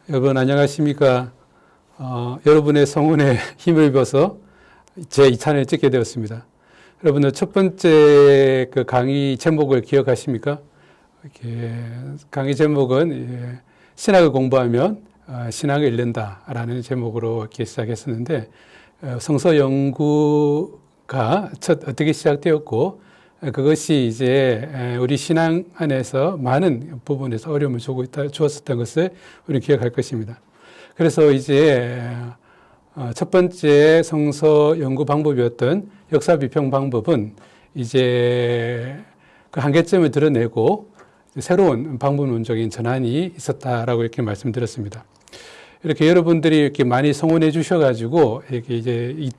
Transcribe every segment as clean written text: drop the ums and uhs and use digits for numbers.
여러분 안녕하십니까. 여러분의 성원에 힘을 입어서 제 2탄을 찍게 되었습니다. 여러분들 첫 번째 그 강의 제목을 기억하십니까? 이렇게 강의 제목은 신학을 공부하면 신학을 잃는다라는 제목으로 이렇게 시작했었는데, 성서 연구가 어떻게 시작되었고, 그것이 이제 우리 신앙 안에서 많은 부분에서 어려움을 주었었던 것을 우리 기억할 것입니다. 그래서 이제 첫 번째 성서 연구 방법이었던 역사 비평 방법은 이제 그 한계점을 드러내고 새로운 방법론적인 전환이 있었다라고 이렇게 말씀드렸습니다. 이렇게 여러분들이 이렇게 많이 성원해 주셔가지고 이렇게 이제 이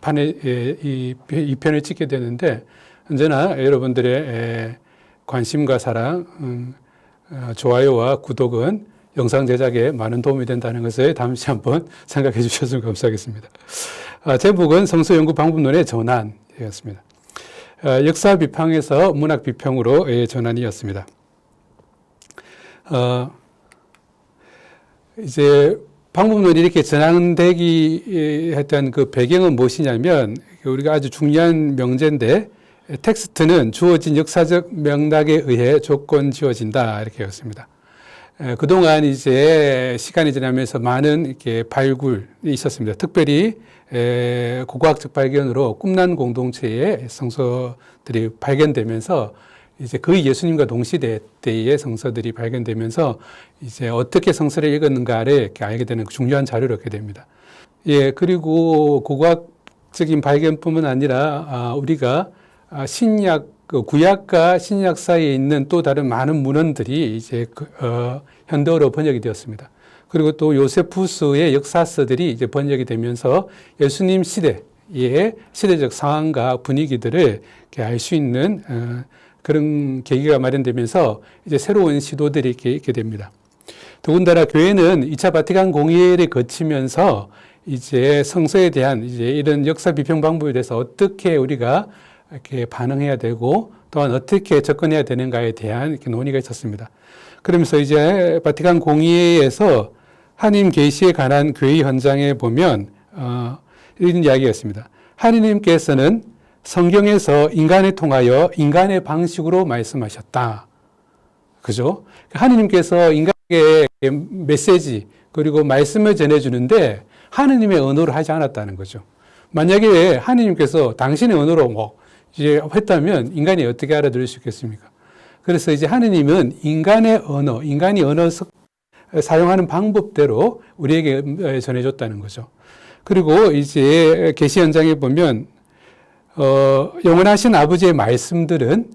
편을 찍게 되는데, 언제나 여러분들의 관심과 사랑, 좋아요와 구독은 영상 제작에 많은 도움이 된다는 것을 잠시 한번 생각해 주셨으면 감사하겠습니다. 제목은 성서 연구 방법론의 전환이었습니다. 역사 비평에서 문학 비평으로 전환이었습니다. 이제 방법론이 이렇게 전환되기 했던 그 배경은 무엇이냐면, 우리가 아주 중요한 명제인데, 텍스트는 주어진 역사적 맥락에 의해 조건 지어진다, 이렇게 했습니다. 그동안 이제 시간이 지나면서 많은 이렇게 발굴이 있었습니다. 특별히 고고학적 발견으로 꿈난 공동체의 성서들이 발견되면서 이제 거의 예수님과 동시대의 성서들이 발견되면서 이제 어떻게 성서를 읽었는가를 이렇게 알게 되는 중요한 자료를 얻게 됩니다. 그리고 고고학적인 발견뿐만 아니라 우리가 신약, 구약과 신약 사이에 있는 또 다른 많은 문헌들이 이제 현대어로 번역이 되었습니다. 그리고 또 요세푸스의 역사서들이 이제 번역이 되면서 예수님 시대의 시대적 상황과 분위기들을 알 수 있는 그런 계기가 마련되면서 이제 새로운 시도들이 이렇게 있게 됩니다. 더군다나 교회는 2차 바티칸 공의회를 거치면서 이제 성서에 대한 이제 이런 역사 비평 방법에 대해서 어떻게 우리가 이렇게 반응해야 되고, 또한 어떻게 접근해야 되는가에 대한 이렇게 논의가 있었습니다. 그러면서 이제 바티칸 공의회에서 하나님 계시에 관한 교회 현장에 보면 이런 이야기가 있습니다. 하나님께서는 성경에서 인간에 통하여 인간의 방식으로 말씀하셨다. 그죠? 하나님께서 인간에게 메시지 그리고 말씀을 전해주는데 하나님의 언어로 하지 않았다는 거죠. 만약에 하나님께서 당신의 언어로 이제 했다면 인간이 어떻게 알아들을 수 있겠습니까? 그래서 이제 하느님은 인간의 언어, 인간이 언어 사용하는 방법대로 우리에게 전해줬다는 거죠. 그리고 이제 계시 현장에 보면 영원하신 아버지의 말씀들은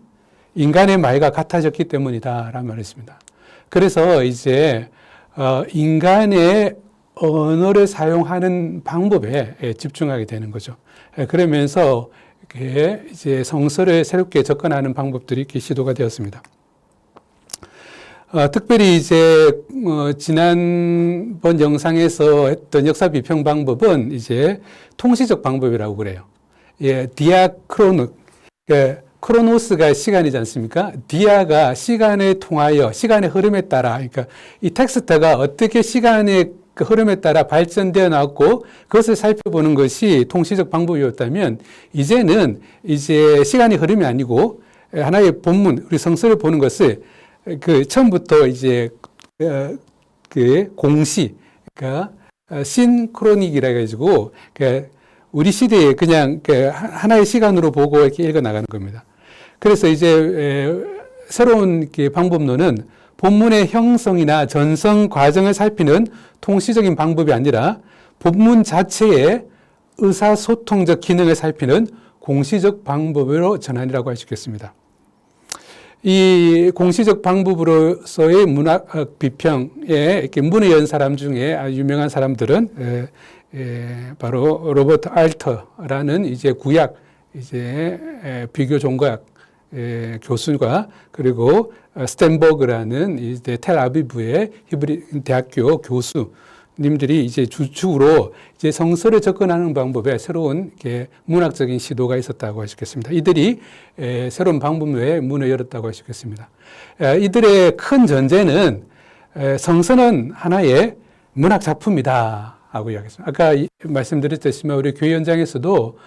인간의 말과 같아졌기 때문이다라는 말을 했습니다. 그래서 이제 인간의 언어를 사용하는 방법에 집중하게 되는 거죠. 그러면서 이제 성서를 새롭게 접근하는 방법들이 이렇게 시도가 되었습니다. 특별히 이제 지난번 영상에서 했던 역사 비평 방법은 이제 통시적 방법이라고 그래요. 디아크로노, 크로노스가 시간이지 않습니까? 디아가 시간에 통하여 시간의 흐름에 따라, 그러니까 이 텍스트가 어떻게 시간의 그 흐름에 따라 발전되어 나왔고 그것을 살펴보는 것이 통시적 방법이었다면, 이제는 이제 시간의 흐름이 아니고 하나의 본문, 우리 성서를 보는 것을 그 처음부터 이제 그 공시, 그러니까 신크로닉이라 해가지고 우리 시대에 그냥 하나의 시간으로 보고 이렇게 읽어 나가는 겁니다. 그래서 이제 새로운 방법론은 본문의 형성이나 전성 과정을 살피는 통시적인 방법이 아니라 본문 자체의 의사소통적 기능을 살피는 공시적 방법으로 전환이라고 할 수 있겠습니다. 이 공시적 방법으로서의 문학 비평에 이렇게 문을 연 사람 중에 아주 유명한 사람들은 바로 로버트 알터라는 이제 구약 비교 종각 교수가 그리고 스탠버그라는 이제 텔아비브의 히브리 대학교 교수님들이 이제 주축으로 이제 성서를 접근하는 방법에 새로운 문학적인 시도가 있었다고 할 수 있겠습니다. 이들이 새로운 방법의 문을 열었다고 할 수 있겠습니다. 이들의 큰 전제는 성서는 하나의 문학 작품이다 하고 이야기했습니다. 아까 말씀드렸듯이 우리 교회 현장에서도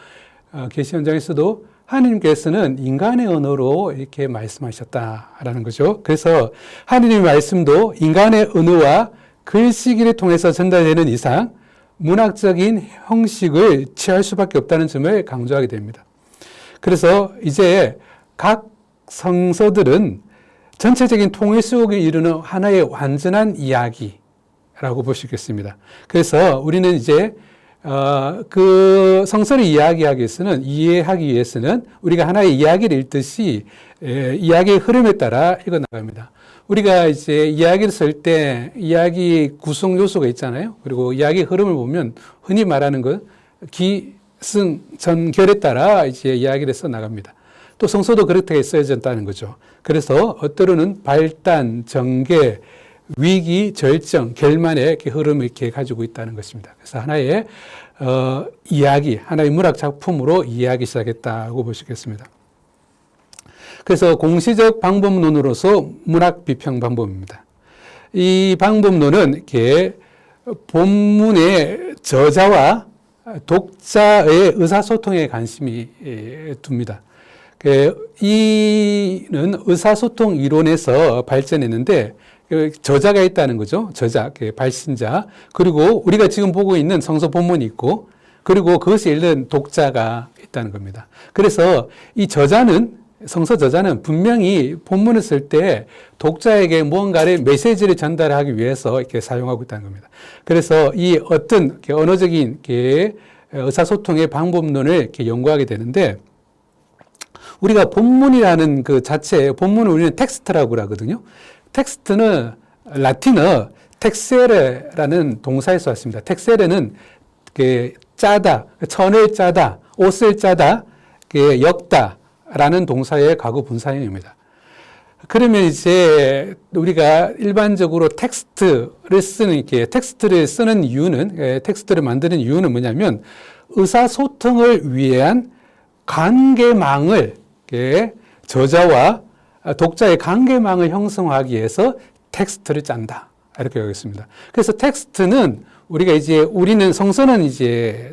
계시 현장에서도 하나님께서는 인간의 언어로 이렇게 말씀하셨다라는 거죠. 그래서 하나님의 말씀도 인간의 언어와 글씨기를 통해서 전달되는 이상 문학적인 형식을 취할 수밖에 없다는 점을 강조하게 됩니다. 그래서 이제 각 성서들은 전체적인 통일 속에 이르는 하나의 완전한 이야기라고 볼 수 있겠습니다. 그래서 우리는 이제 그 성서를 이해하기 위해서는 우리가 하나의 이야기를 읽듯이 이야기의 흐름에 따라 읽어 나갑니다. 우리가 이제 이야기를 쓸 때 이야기 구성 요소가 있잖아요. 그리고 이야기의 흐름을 보면 흔히 말하는 것 기승 전결에 따라 이제 이야기를 써 나갑니다. 또 성서도 그렇게 써졌다는 거죠. 그래서 때로는 발단, 전개, 위기, 절정, 결말의 이렇게 흐름을 이렇게 가지고 있다는 것입니다. 그래서 하나의 이야기, 하나의 문학 작품으로 이해하기 시작했다고 볼 수 있겠습니다. 그래서 공시적 방법론으로서 문학 비평 방법입니다. 이 방법론은 이렇게 본문의 저자와 독자의 의사소통에 관심이 둡니다. 이는 의사소통 이론에서 발전했는데 저자가 있다는 거죠. 저자, 발신자. 그리고 우리가 지금 보고 있는 성서 본문이 있고, 그리고 그것을 읽는 독자가 있다는 겁니다. 그래서 이 저자는, 성서 저자는 분명히 본문을 쓸 때 독자에게 무언가를 메시지를 전달하기 위해서 이렇게 사용하고 있다는 겁니다. 그래서 이 어떤 언어적인 의사소통의 방법론을 이렇게 연구하게 되는데, 우리가 본문이라는 그 자체, 본문을 우리는 텍스트라고 하거든요. 텍스트는 라틴어 텍세레라는 동사에서 왔습니다. 텍세레는 짜다, 천을 짜다, 옷을 짜다, 엮다라는 동사의 과거 분사형입니다. 그러면 이제 우리가 일반적으로 텍스트를 쓰는 이유는, 텍스트를 만드는 이유는 뭐냐면 의사소통을 위한 관계망을, 저자와 독자의 관계망을 형성하기 위해서 텍스트를 짠다. 이렇게 여겼습니다. 그래서 텍스트는 우리는 성서는 이제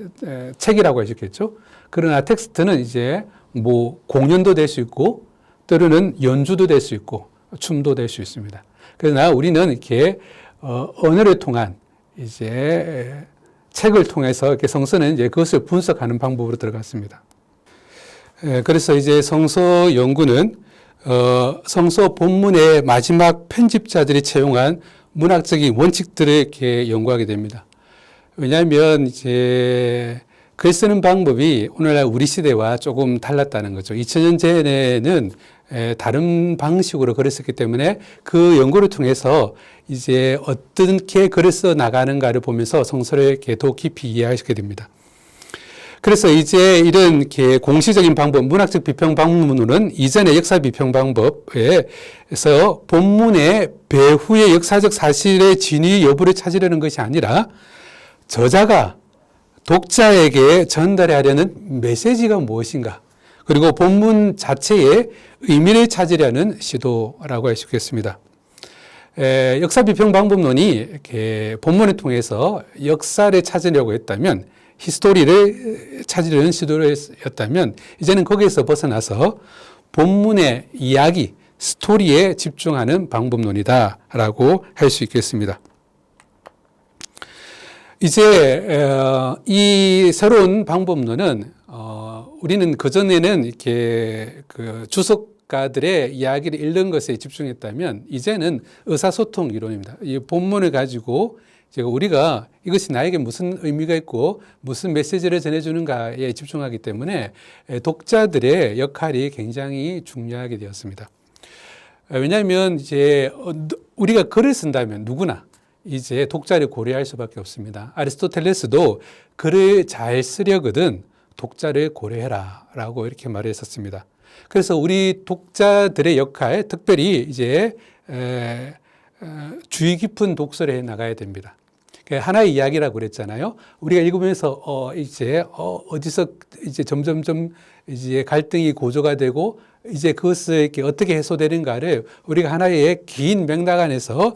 책이라고 하셨겠죠. 그러나 텍스트는 이제 공연도 될 수 있고, 때로는 연주도 될 수 있고, 춤도 될 수 있습니다. 그러나 우리는 이렇게 언어를 통한 이제 책을 통해서 이렇게 성서는 이제 그것을 분석하는 방법으로 들어갔습니다. 그래서 이제 성서 연구는 성서 본문의 마지막 편집자들이 채용한 문학적인 원칙들을 이렇게 연구하게 됩니다. 왜냐하면 이제 글 쓰는 방법이 오늘날 우리 시대와 조금 달랐다는 거죠. 2000년 전에는 다른 방식으로 글을 썼기 때문에 그 연구를 통해서 이제 어떻게 글을 써 나가는가를 보면서 성서를 이렇게 더 깊이 이해하게 됩니다. 그래서 이제 이런 공시적인 방법, 문학적 비평 방법론은 이전의 역사 비평 방법에서 본문의 배후의 역사적 사실의 진위 여부를 찾으려는 것이 아니라 저자가 독자에게 전달하려는 메시지가 무엇인가, 그리고 본문 자체의 의미를 찾으려는 시도라고 할 수 있겠습니다. 역사 비평 방법론이 이렇게 본문을 통해서 역사를 찾으려고 했다면, 히스토리를 찾으려는 시도였다면, 이제는 거기에서 벗어나서 본문의 이야기, 스토리에 집중하는 방법론이다라고 할 수 있겠습니다. 이제 이 새로운 방법론은 우리는 그전에는 이렇게 그 주석가들의 이야기를 읽는 것에 집중했다면, 이제는 의사소통 이론입니다. 이 본문을 가지고 우리가 이것이 나에게 무슨 의미가 있고 무슨 메시지를 전해주는가에 집중하기 때문에 독자들의 역할이 굉장히 중요하게 되었습니다. 왜냐하면 이제 우리가 글을 쓴다면 누구나 이제 독자를 고려할 수밖에 없습니다. 아리스토텔레스도 글을 잘 쓰려거든 독자를 고려해라 라고 이렇게 말했었습니다. 그래서 우리 독자들의 역할, 특별히 이제 주의 깊은 독서를 해 나가야 됩니다. 하나의 이야기라고 그랬잖아요. 우리가 읽으면서 이제 어디서 이제 점점점 이제 갈등이 고조가 되고 이제 그것을 이렇게 어떻게 해소되는가를 우리가 하나의 긴 맥락 안에서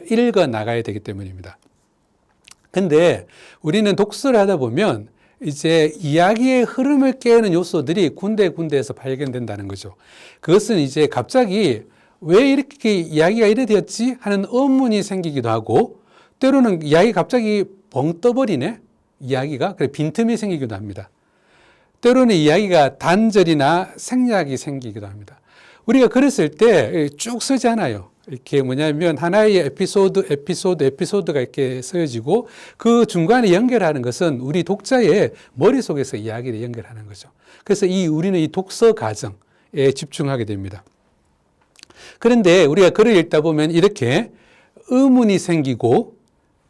읽어 나가야 되기 때문입니다. 근데 우리는 독서를 하다 보면 이제 이야기의 흐름을 깨는 요소들이 군데군데에서 발견된다는 거죠. 그것은 이제 갑자기 왜 이렇게 이야기가 이래 되었지 하는 의문이 생기기도 하고, 때로는 이야기 갑자기 벙 떠버리네 이야기가, 그래 빈틈이 생기기도 합니다. 때로는 이야기가 단절이나 생략이 생기기도 합니다. 우리가 그랬을 때 쭉 쓰지 않아요. 이렇게 뭐냐면 하나의 에피소드가 이렇게 쓰여지고 그 중간에 연결하는 것은 우리 독자의 머릿속에서 이야기를 연결하는 거죠. 그래서 우리는 이 독서 과정에 집중하게 됩니다. 그런데 우리가 글을 읽다 보면 이렇게 의문이 생기고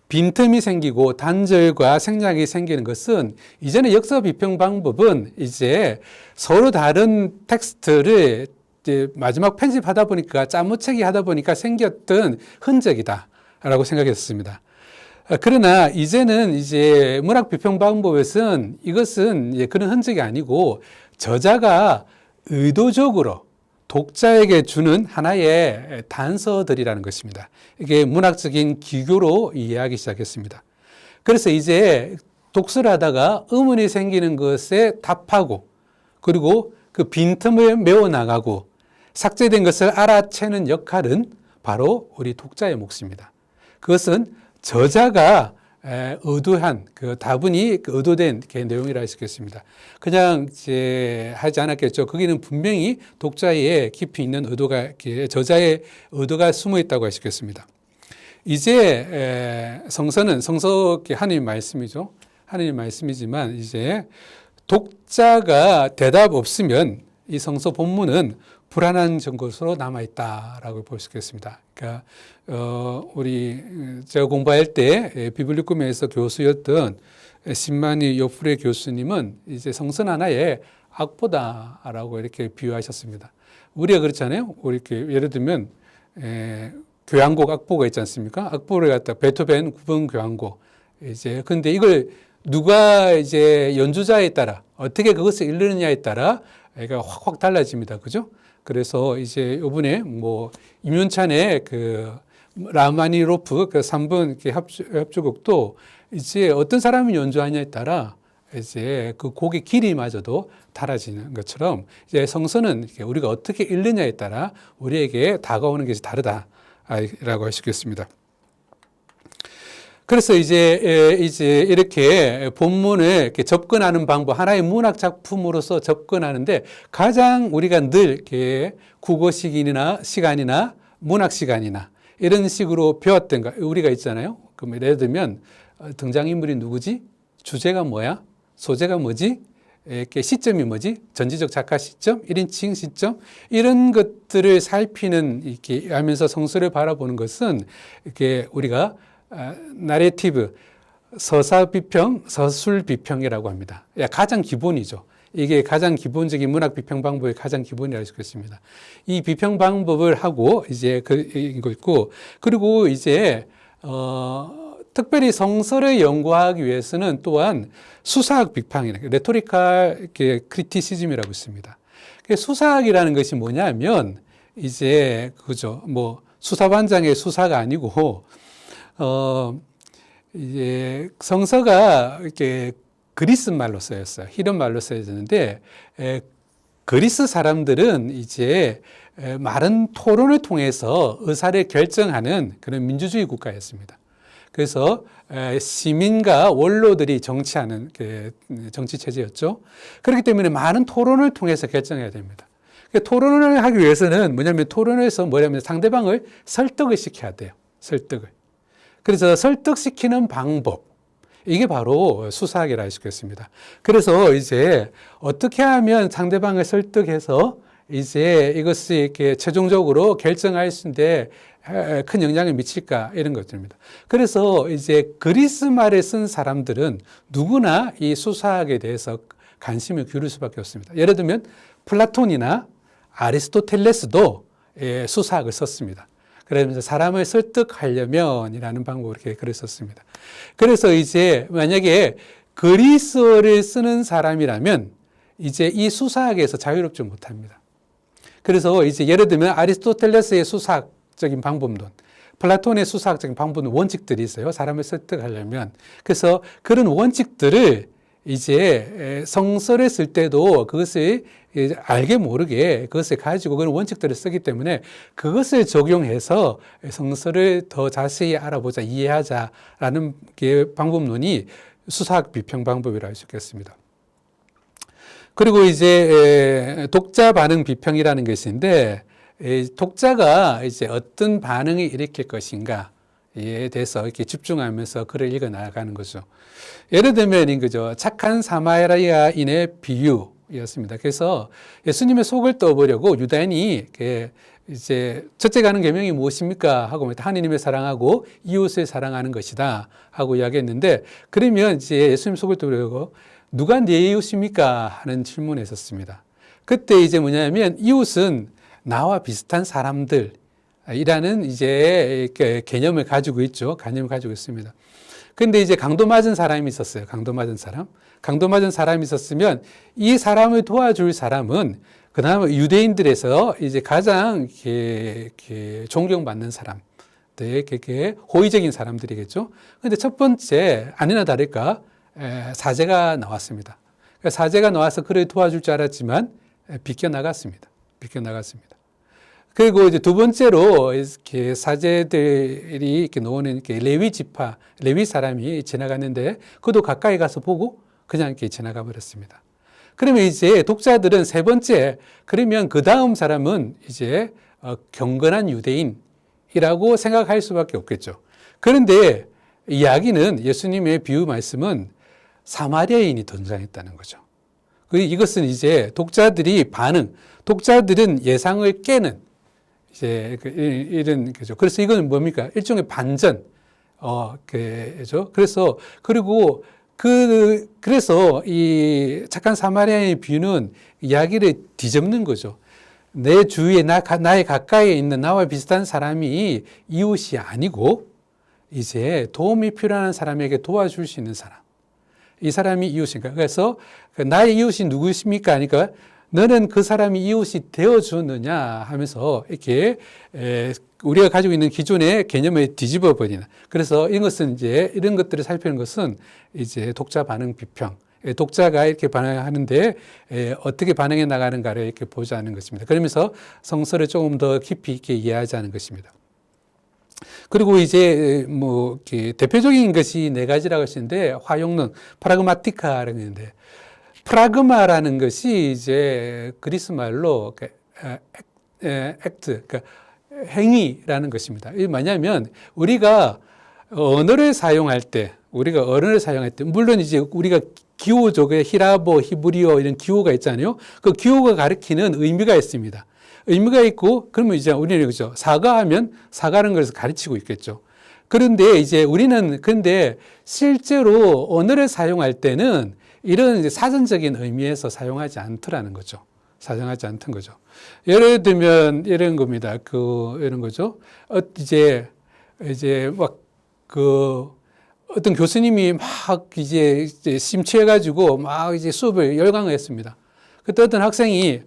빈틈이 생기고 단절과 생략이 생기는 것은 이제는 역사 비평 방법은 이제 서로 다른 텍스트를 이제 마지막 편집하다 보니까 짜무치기 하다 보니까 생겼던 흔적이다라고 생각했습니다. 그러나 이제는 이제 문학 비평 방법에서는 이것은 이제 그런 흔적이 아니고 저자가 의도적으로 독자에게 주는 하나의 단서들이라는 것입니다. 이게 문학적인 기교로 이해하기 시작했습니다. 그래서 이제 독서를 하다가 의문이 생기는 것에 답하고 그리고 그 빈틈을 메워나가고 삭제된 것을 알아채는 역할은 바로 우리 독자의 몫입니다. 그것은 저자가 의도한 그 다분히 의도된 내용이라 할 수 있겠습니다. 그냥 이제 하지 않았겠죠. 거기는 분명히 독자의 깊이 있는 의도가, 저자의 의도가 숨어 있다고 할 수 있겠습니다. 이제 성서 하나님 말씀이죠. 하나님 말씀이지만 이제 독자가 대답 없으면 이 성서 본문은 불안한 것으로 남아있다라고 볼 수 있겠습니다. 그러니까 제가 공부할 때 비블리꿈에서 교수였던 신만이 요프레 교수님은 이제 성선 하나의 악보다라고 이렇게 비유하셨습니다. 우리가 그렇잖아요. 우리 이렇게 예를 들면 교향곡 악보가 있지 않습니까? 악보를 갖다 베토벤 9번 교향곡. 이제 근데 이걸 누가 이제 연주자에 따라 어떻게 그것을 읽느냐에 따라 얘가 확 달라집니다. 그죠? 그래서 이제 요번에 임윤찬의 그 라마니노프 그 3번 협주곡도 이제 어떤 사람이 연주하냐에 따라 이제 그 곡의 길이마저도 달라지는 것처럼 이제 성서는 우리가 어떻게 읽느냐에 따라 우리에게 다가오는 것이 다르다라고 할 수 있겠습니다. 그래서 이제 이렇게 본문을 이렇게 접근하는 방법, 하나의 문학 작품으로서 접근하는데 가장 우리가 늘 이렇게 국어 시간이나 문학 시간이나 이런 식으로 배웠던 거 우리가 있잖아요. 그럼 예를 들면 등장인물이 누구지? 주제가 뭐야? 소재가 뭐지? 이렇게 시점이 뭐지? 전지적 작가 시점, 1인칭 시점 이런 것들을 살피는 이렇게 하면서 성서를 바라보는 것은 이렇게 우리가 나레티브, 서사 비평, 서술 비평이라고 합니다. 가장 기본이죠. 이게 가장 기본적인 문학 비평 방법의 가장 기본이라고 할 수 있습니다. 이 비평 방법을 하고 이제 이거 있고 그리고 이제 특별히 성서를 연구하기 위해서는 또한 수사학 비평이나 레토리칼 크리티시즘이라고 있습니다. 수사학이라는 것이 뭐냐면 이제 그죠. 수사반장의 수사가 아니고 이제 성서가 이렇게 그리스 말로 쓰였어요. 히름 말로 쓰여졌는데 그리스 사람들은 이제 많은 토론을 통해서 의사를 결정하는 그런 민주주의 국가였습니다. 그래서 시민과 원로들이 정치하는 정치 체제였죠. 그렇기 때문에 많은 토론을 통해서 결정해야 됩니다. 토론을 하기 위해서는 토론에서 상대방을 설득을 시켜야 돼요. 설득을. 그래서 설득시키는 방법, 이게 바로 수사학이라 할 수 있겠습니다. 그래서 이제 어떻게 하면 상대방을 설득해서 이제 이것을 이렇게 최종적으로 결정할 수 있는데 큰 영향을 미칠까 이런 것들입니다. 그래서 이제 그리스 말을 쓴 사람들은 누구나 이 수사학에 대해서 관심을 기울일 수밖에 없습니다. 예를 들면 플라톤이나 아리스토텔레스도 수사학을 썼습니다. 그러면서 사람을 설득하려면이라는 방법으로 이렇게 글을 썼습니다. 그래서 이제 만약에 그리스어를 쓰는 사람이라면 이제 이 수사학에서 자유롭지 못합니다. 그래서 이제 예를 들면 아리스토텔레스의 수사학적인 방법론, 플라톤의 수사학적인 방법론 원칙들이 있어요. 사람을 설득하려면. 그래서 그런 원칙들을 이제 성서를 쓸 때도 그것을 알게 모르게 그것을 가지고 그런 원칙들을 쓰기 때문에 그것을 적용해서 성서를 더 자세히 알아보자, 이해하자라는 게 방법론이 수사학 비평 방법이라 할 수 있겠습니다. 그리고 이제 독자 반응 비평이라는 것인데 독자가 이제 어떤 반응을 일으킬 것인가에 대해서 이렇게 집중하면서 글을 읽어 나가는 거죠. 예를 들면 그죠, 착한 사마리아인의 비유였습니다. 그래서 예수님의 속을 떠보려고 유다인이 이제 첫째 가는 계명이 무엇입니까? 하고 하느님을 사랑하고 이웃을 사랑하는 것이다 하고 이야기했는데 그러면 이제 예수님 속을 떠보려고 누가 내 이웃입니까? 하는 질문을 했었습니다. 그때 이제 뭐냐면 이웃은 나와 비슷한 사람들이라는 이제 개념을 가지고 있죠. 개념을 가지고 있습니다. 근데 이제 강도 맞은 사람이 있었어요. 강도 맞은 사람. 강도 맞은 사람이 있었으면 이 사람을 도와줄 사람은 그다음 유대인들에서 이제 가장 존경받는 사람, 되게 호의적인 사람들이겠죠. 근데 첫 번째 아니나 다를까 사제가 나왔습니다. 사제가 나와서 그를 도와줄 줄 알았지만 비껴나갔습니다. 비껴나갔습니다. 그리고 이제 두 번째로 이렇게 사제들이 이렇게 놓는 레위 지파, 레위 사람이 지나갔는데 그도 가까이 가서 보고 그냥 이렇게 지나가 버렸습니다. 그러면 이제 독자들은 세 번째, 그러면 그 다음 사람은 이제 경건한 유대인이라고 생각할 수밖에 없겠죠. 그런데 이야기는 예수님의 비유 말씀은 사마리아인이 등장했다는 거죠. 이것은 이제 독자들이 독자들은 예상을 깨는 이제 이런 거죠. 그래서 이건 뭡니까? 일종의 반전. 그죠. 그래서 이 착한 사마리아인의 비유는 이야기를 뒤집는 거죠. 내 주위에 나의 가까이에 있는 나와 비슷한 사람이 이웃이 아니고 이제 도움이 필요한 사람에게 도와줄 수 있는 사람. 이 사람이 이웃인가? 그래서 나의 이웃이 누구십니까? 하니까 너는 그 사람이 이웃이 되어주느냐 하면서 이렇게 우리가 가지고 있는 기존의 개념을 뒤집어 버리는. 그래서 이런 것들을 살피는 것은 이제 독자 반응 비평. 독자가 이렇게 반응하는데 어떻게 반응해 나가는가를 이렇게 보자는 것입니다. 그러면서 성서를 조금 더 깊이 있게 이해하자는 것입니다. 그리고 이제 대표적인 것이 네 가지라고 하시는데 화용론, 프라그마티카라는 있는데 프라그마라는 것이 이제 그리스 말로 액트, 그러니까 행위라는 것입니다. 이게 뭐냐면 우리가 언어를 사용할 때, 물론 이제 우리가 기호적의 히라보, 히브리어 이런 기호가 있잖아요. 그 기호가 가리키는 의미가 있습니다. 의미가 있고, 그러면 이제 우리는 그죠. 사과하면 사과라는 것을 가르치고 있겠죠. 그런데 이제 근데 실제로 언어를 사용할 때는 이런 이제 사전적인 의미에서 사용하지 않더라는 거죠. 사용하지 않던 거죠. 예를 들면 이런 겁니다. 이런 거죠. 이제 어떤 교수님이 막 이제 심취해가지고 막 이제 수업을 열강했습니다. 그때 어떤 학생이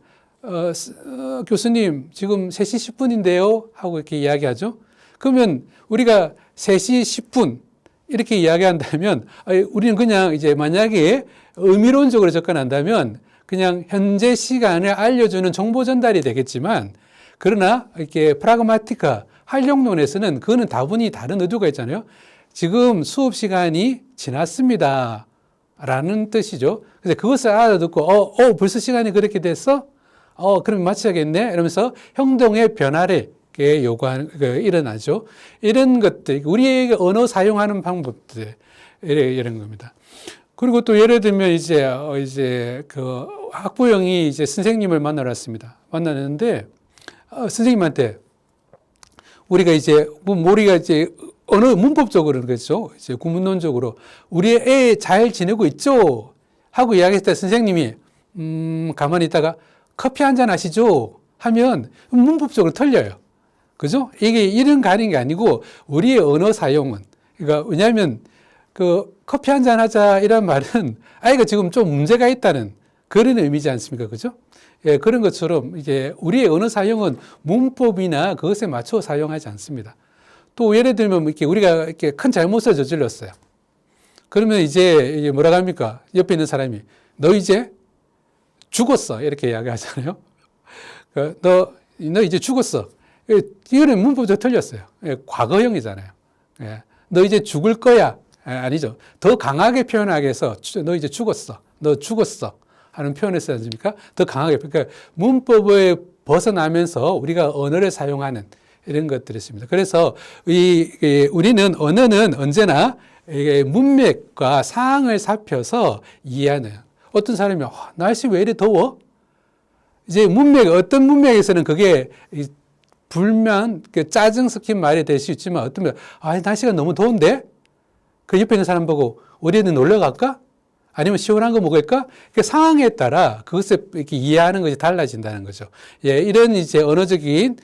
교수님 지금 3시 10분인데요 하고 이렇게 이야기하죠. 그러면 우리가 3시 10분 이렇게 이야기한다면 우리는 그냥 이제 만약에 의미론적으로 접근한다면 그냥 현재 시간을 알려주는 정보 전달이 되겠지만 그러나 이렇게 프라그마티카 활용론에서는 그거는 다분히 다른 의도가 있잖아요. 지금 수업 시간이 지났습니다 라는 뜻이죠. 그래서 그것을 알아듣고 벌써 시간이 그렇게 됐어? 그럼 마쳐야겠네 이러면서 행동의 변화를 일어나죠. 이런 것들, 우리에게 언어 사용하는 방법들, 이런 겁니다. 그리고 또 예를 들면 이제 그 학부형이 이제 선생님을 만나러 왔습니다. 만나는데, 선생님한테 우리가 이제 우리가 이제 어느 문법적으로 그렇죠. 이제 구문론적으로 우리 애 잘 지내고 있죠? 하고 이야기했을 때 선생님이 가만히 있다가 커피 한잔 하시죠? 하면 문법적으로 틀려요. 그죠? 이게 이런 가는 게 아니고 우리의 언어 사용은 그러니까 왜냐하면 그 커피 한잔 하자 이런 말은 아이가 지금 좀 문제가 있다는 그런 의미지 않습니까? 그죠? 예, 그런 것처럼 이게 우리의 언어 사용은 문법이나 그것에 맞춰 사용하지 않습니다. 또 예를 들면 이렇게 우리가 이렇게 큰 잘못을 저질렀어요. 그러면 이제 뭐라고 합니까? 옆에 있는 사람이 너 이제 죽었어 이렇게 이야기하잖아요. 너 이제 죽었어. 이거는 문법적으로 틀렸어요. 과거형이잖아요. 너 이제 죽을 거야. 아니죠. 더 강하게 표현하기 위해서 너 이제 죽었어. 너 죽었어. 하는 표현을 쓰지 않습니까? 더 강하게. 그러니까 문법을 벗어나면서 우리가 언어를 사용하는 이런 것들이 있습니다. 그래서 우리는 언어는 언제나 문맥과 상황을 살펴서 이해하는. 어떤 사람이 날씨 왜 이래 더워? 이제 어떤 문맥에서는 그게 불만, 짜증 섞인 말이 될 수 있지만 어떤 면 날씨가 너무 더운데? 그 옆에 있는 사람 보고 어디든 놀러 갈까? 아니면 시원한 거 먹을까? 그 상황에 따라 그것을 이렇게 이해하는 것이 달라진다는 거죠. 예, 이런 이제 언어적인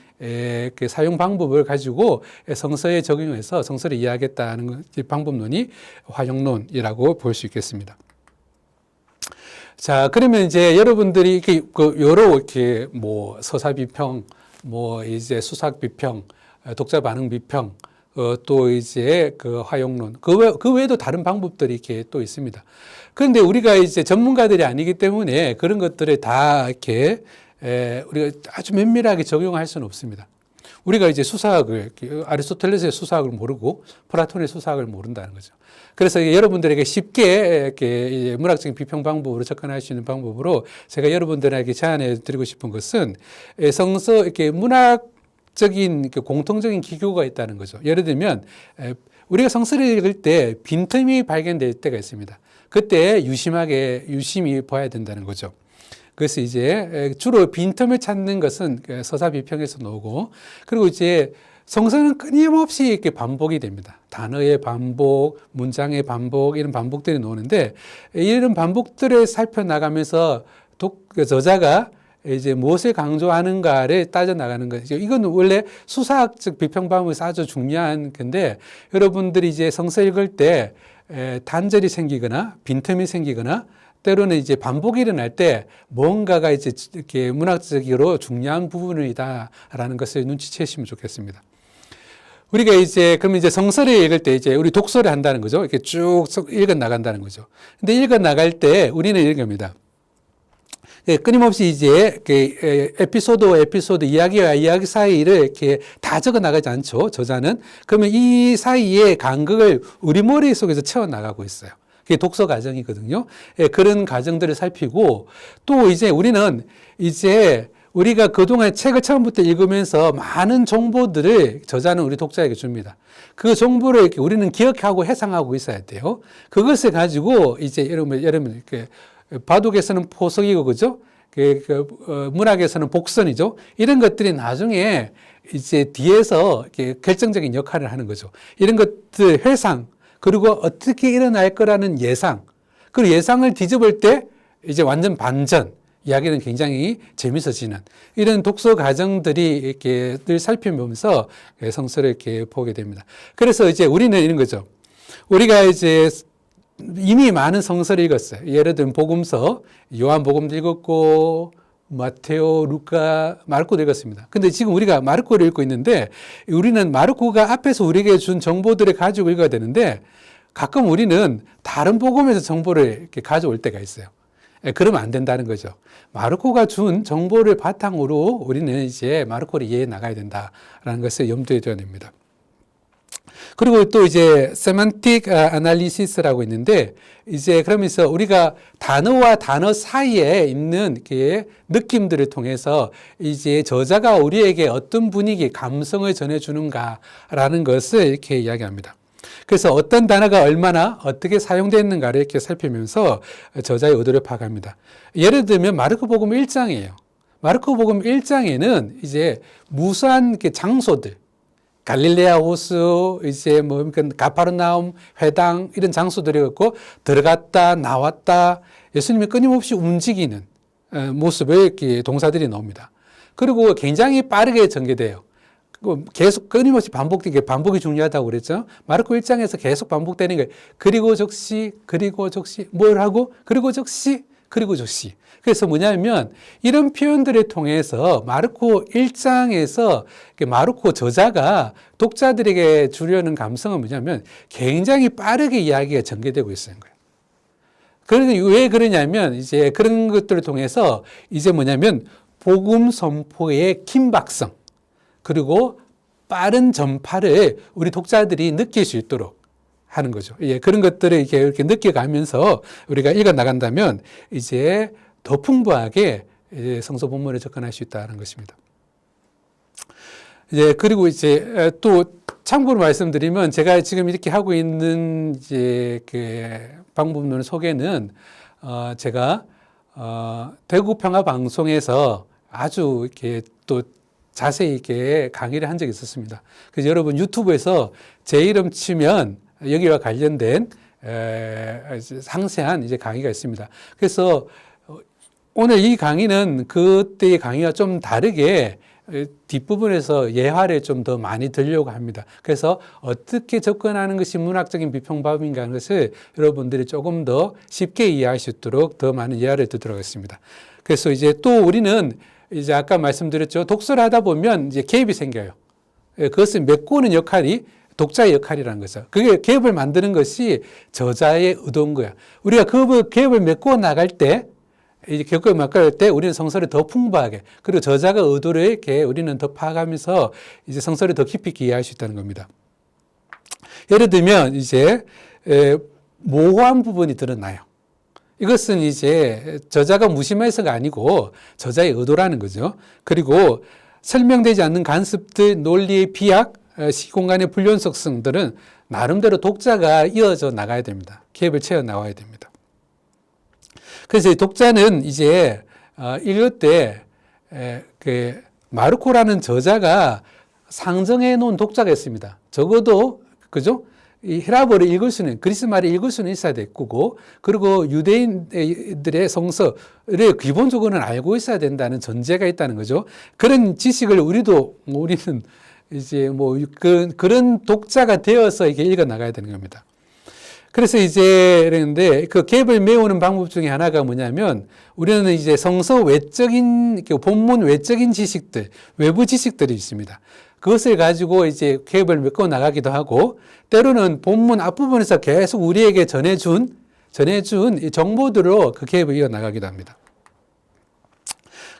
그 사용 방법을 가지고 성서에 적용해서 성서를 이해하겠다는 방법론이 화용론이라고 볼 수 있겠습니다. 자, 그러면 이제 여러분들이 여러 이렇게 뭐 서사 비평, 뭐 이제 수사학 비평, 독자 반응 비평, 또 이제 그 화용론, 그 외에도 다른 방법들이 이렇게 또 있습니다. 그런데 우리가 이제 전문가들이 아니기 때문에 그런 것들을 다 이렇게 우리가 아주 면밀하게 적용할 수는 없습니다. 우리가 이제 수사학을, 아리스토텔레스의 수사학을 모르고 플라톤의 수사학을 모른다는 거죠. 그래서 여러분들에게 쉽게 이렇게 문학적인 비평 방법으로 접근할 수 있는 방법으로 제가 여러분들에게 제안해 드리고 싶은 것은 성서, 이렇게 문학적인 공통적인 기교가 있다는 거죠. 예를 들면 우리가 성서를 읽을 때 빈틈이 발견될 때가 있습니다. 그때 유심히 봐야 된다는 거죠. 그래서 이제 주로 빈틈을 찾는 것은 서사 비평에서 나오고, 그리고 이제 성서는 끊임없이 이렇게 반복이 됩니다. 단어의 반복, 문장의 반복, 이런 반복들이 나오는데, 이런 반복들을 살펴나가면서 저자가 이제 무엇을 강조하는가를 따져나가는 거죠. 이건 원래 수사학적 비평 방법에서 아주 중요한 건데, 여러분들이 이제 성서 읽을 때 단절이 생기거나 빈틈이 생기거나 때로는 이제 반복이 일어날 때 뭔가가 이제 이렇게 문학적으로 중요한 부분이다라는 것을 눈치채시면 좋겠습니다. 우리가 이제 그러면 이제 성서를 읽을 때 이제 우리 독서를 한다는 거죠. 이렇게 쭉 읽어 나간다는 거죠. 근데 읽어 나갈 때 우리는 이런 겁니다. 끊임없이 이제 에피소드 이야기와 이야기 사이를 이렇게 다 적어 나가지 않죠. 저자는. 그러면 이 사이에 간극을 우리 머릿속에서 채워 나가고 있어요. 그게 독서 과정이거든요. 그런 과정들을 살피고 또 이제 우리는 이제 우리가 그동안 책을 처음부터 읽으면서 많은 정보들을 저자는 우리 독자에게 줍니다. 그 정보를 이렇게 우리는 기억하고 해상하고 있어야 돼요. 그것을 가지고 이제 여러분 이렇게 바둑에서는 포석이고 그죠? 문학에서는 복선이죠. 이런 것들이 나중에 이제 뒤에서 이렇게 결정적인 역할을 하는 거죠. 이런 것들 회상 그리고 어떻게 일어날 거라는 예상, 그리고 예상을 뒤집을 때 이제 완전 반전, 이야기는 굉장히 재밌어지는 이런 독서 과정들이 이렇게 늘 살펴보면서 성서를 이렇게 보게 됩니다. 그래서 이제 우리는 이런 거죠. 우리가 이제 이미 많은 성서를 읽었어요. 예를 들면 복음서, 요한복음도 읽었고, 마테오, 루카, 마르코도 읽었습니다. 근데 지금 우리가 마르코를 읽고 있는데 우리는 마르코가 앞에서 우리에게 준 정보들을 가지고 읽어야 되는데 가끔 우리는 다른 복음에서 정보를 이렇게 가져올 때가 있어요. 그러면 안 된다는 거죠. 마르코가 준 정보를 바탕으로 우리는 이제 마르코를 이해해 나가야 된다라는 것을 염두에 둬야 됩니다. 그리고 또 이제 세만틱 아날리시스라고 있는데 이제 그러면서 우리가 단어와 단어 사이에 있는 느낌들을 통해서 이제 저자가 우리에게 어떤 분위기, 감성을 전해주는가라는 것을 이렇게 이야기합니다. 그래서 어떤 단어가 얼마나 어떻게 사용되었는가를 이렇게 살피면서 저자의 의도를 파악합니다. 예를 들면 마르코복음 1장이에요. 마르코복음 1장에는 이제 무수한 장소들, 갈릴레아 호수, 이제 뭐, 가파르나움 회당 이런 장소들이었고, 들어갔다, 나왔다, 예수님이 끊임없이 움직이는 모습의 이렇게 동사들이 나옵니다. 그리고 굉장히 빠르게 전개돼요. 계속 끊임없이 반복되게, 반복이 중요하다고 그랬죠. 마르코 1장에서 계속 반복되는 거예요. 그리고 적시, 뭘 하고, 그리고 적시. 그래서 뭐냐면 이런 표현들을 통해서 마르코 1장에서 마르코 저자가 독자들에게 주려는 감성은 뭐냐면 굉장히 빠르게 이야기가 전개되고 있는 거예요. 그런데 왜 그러냐면 이제 그런 것들을 통해서 이제 뭐냐면 복음 선포의 긴박성 그리고 빠른 전파를 우리 독자들이 느낄 수 있도록 하는 거죠. 예, 그런 것들을 이렇게 느껴가면서 우리가 읽어 나간다면 이제 더 풍부하게 이제 성서 본문에 접근할 수 있다는 것입니다. 이제 그리고 이제 또 참고로 말씀드리면 제가 지금 이렇게 하고 있는 이제 그 방법론 소개는 제가 대구 평화 방송에서 아주 이렇게 또 자세히 이렇게 강의를 한 적이 있었습니다. 그래서 여러분 유튜브에서 제 이름 치면 여기와 관련된 상세한 이제 강의가 있습니다. 그래서 오늘 이 강의는 그때의 강의와 좀 다르게 뒷부분에서 예화를 좀 더 많이 들려고 합니다. 그래서 어떻게 접근하는 것이 문학적인 비평법인가 하는 것을 여러분들이 조금 더 쉽게 이해할 수 있도록 더 많은 예화를 듣도록 하겠습니다. 그래서 이제 또 우리는 이제 아까 말씀드렸죠. 독서를 하다 보면 이제 개입이 생겨요. 그것을 메꾸는 역할이 독자의 역할이라는 거죠. 그게 개입을 만드는 것이 저자의 의도인 거야. 우리가 그 개입을 메꾸어 나갈 때, 이제 개입을 메꾸어 때 우리는 성서를 더 풍부하게, 그리고 저자가 의도를 이렇게 우리는 더 파악하면서 이제 성서를 더 깊이 있게 이해할 수 있다는 겁니다. 예를 들면 이제 모호한 부분이 드러나요. 이것은 이제 저자가 무심해서가 아니고 저자의 의도라는 거죠. 그리고 설명되지 않는 관습들, 논리의 비약, 시공간의 불연속성들은 나름대로 독자가 이어져 나가야 됩니다. 개입을 채워 나와야 됩니다. 그래서 독자는 이제 읽을 때 그 마르코라는 저자가 상정해 놓은 독자가 있습니다. 적어도 그죠? 이 헤라보를 읽을 수는 그리스 말을 읽을 수는 있어야 됐고 그리고 유대인들의 성서를 기본적으로는 알고 있어야 된다는 전제가 있다는 거죠. 그런 지식을 우리는 이제 뭐 그런 독자가 되어서 이게 읽어 나가야 되는 겁니다. 그래서 이제 그런데 그 갭을 메우는 방법 중에 하나가 뭐냐면 우리는 이제 성서 외적인 본문 외적인 지식들, 외부 지식들이 있습니다. 그것을 가지고 이제 갭을 메꿔 나가기도 하고 때로는 본문 앞부분에서 계속 우리에게 전해준 이 정보들로 그 갭을 이어 나가기도 합니다.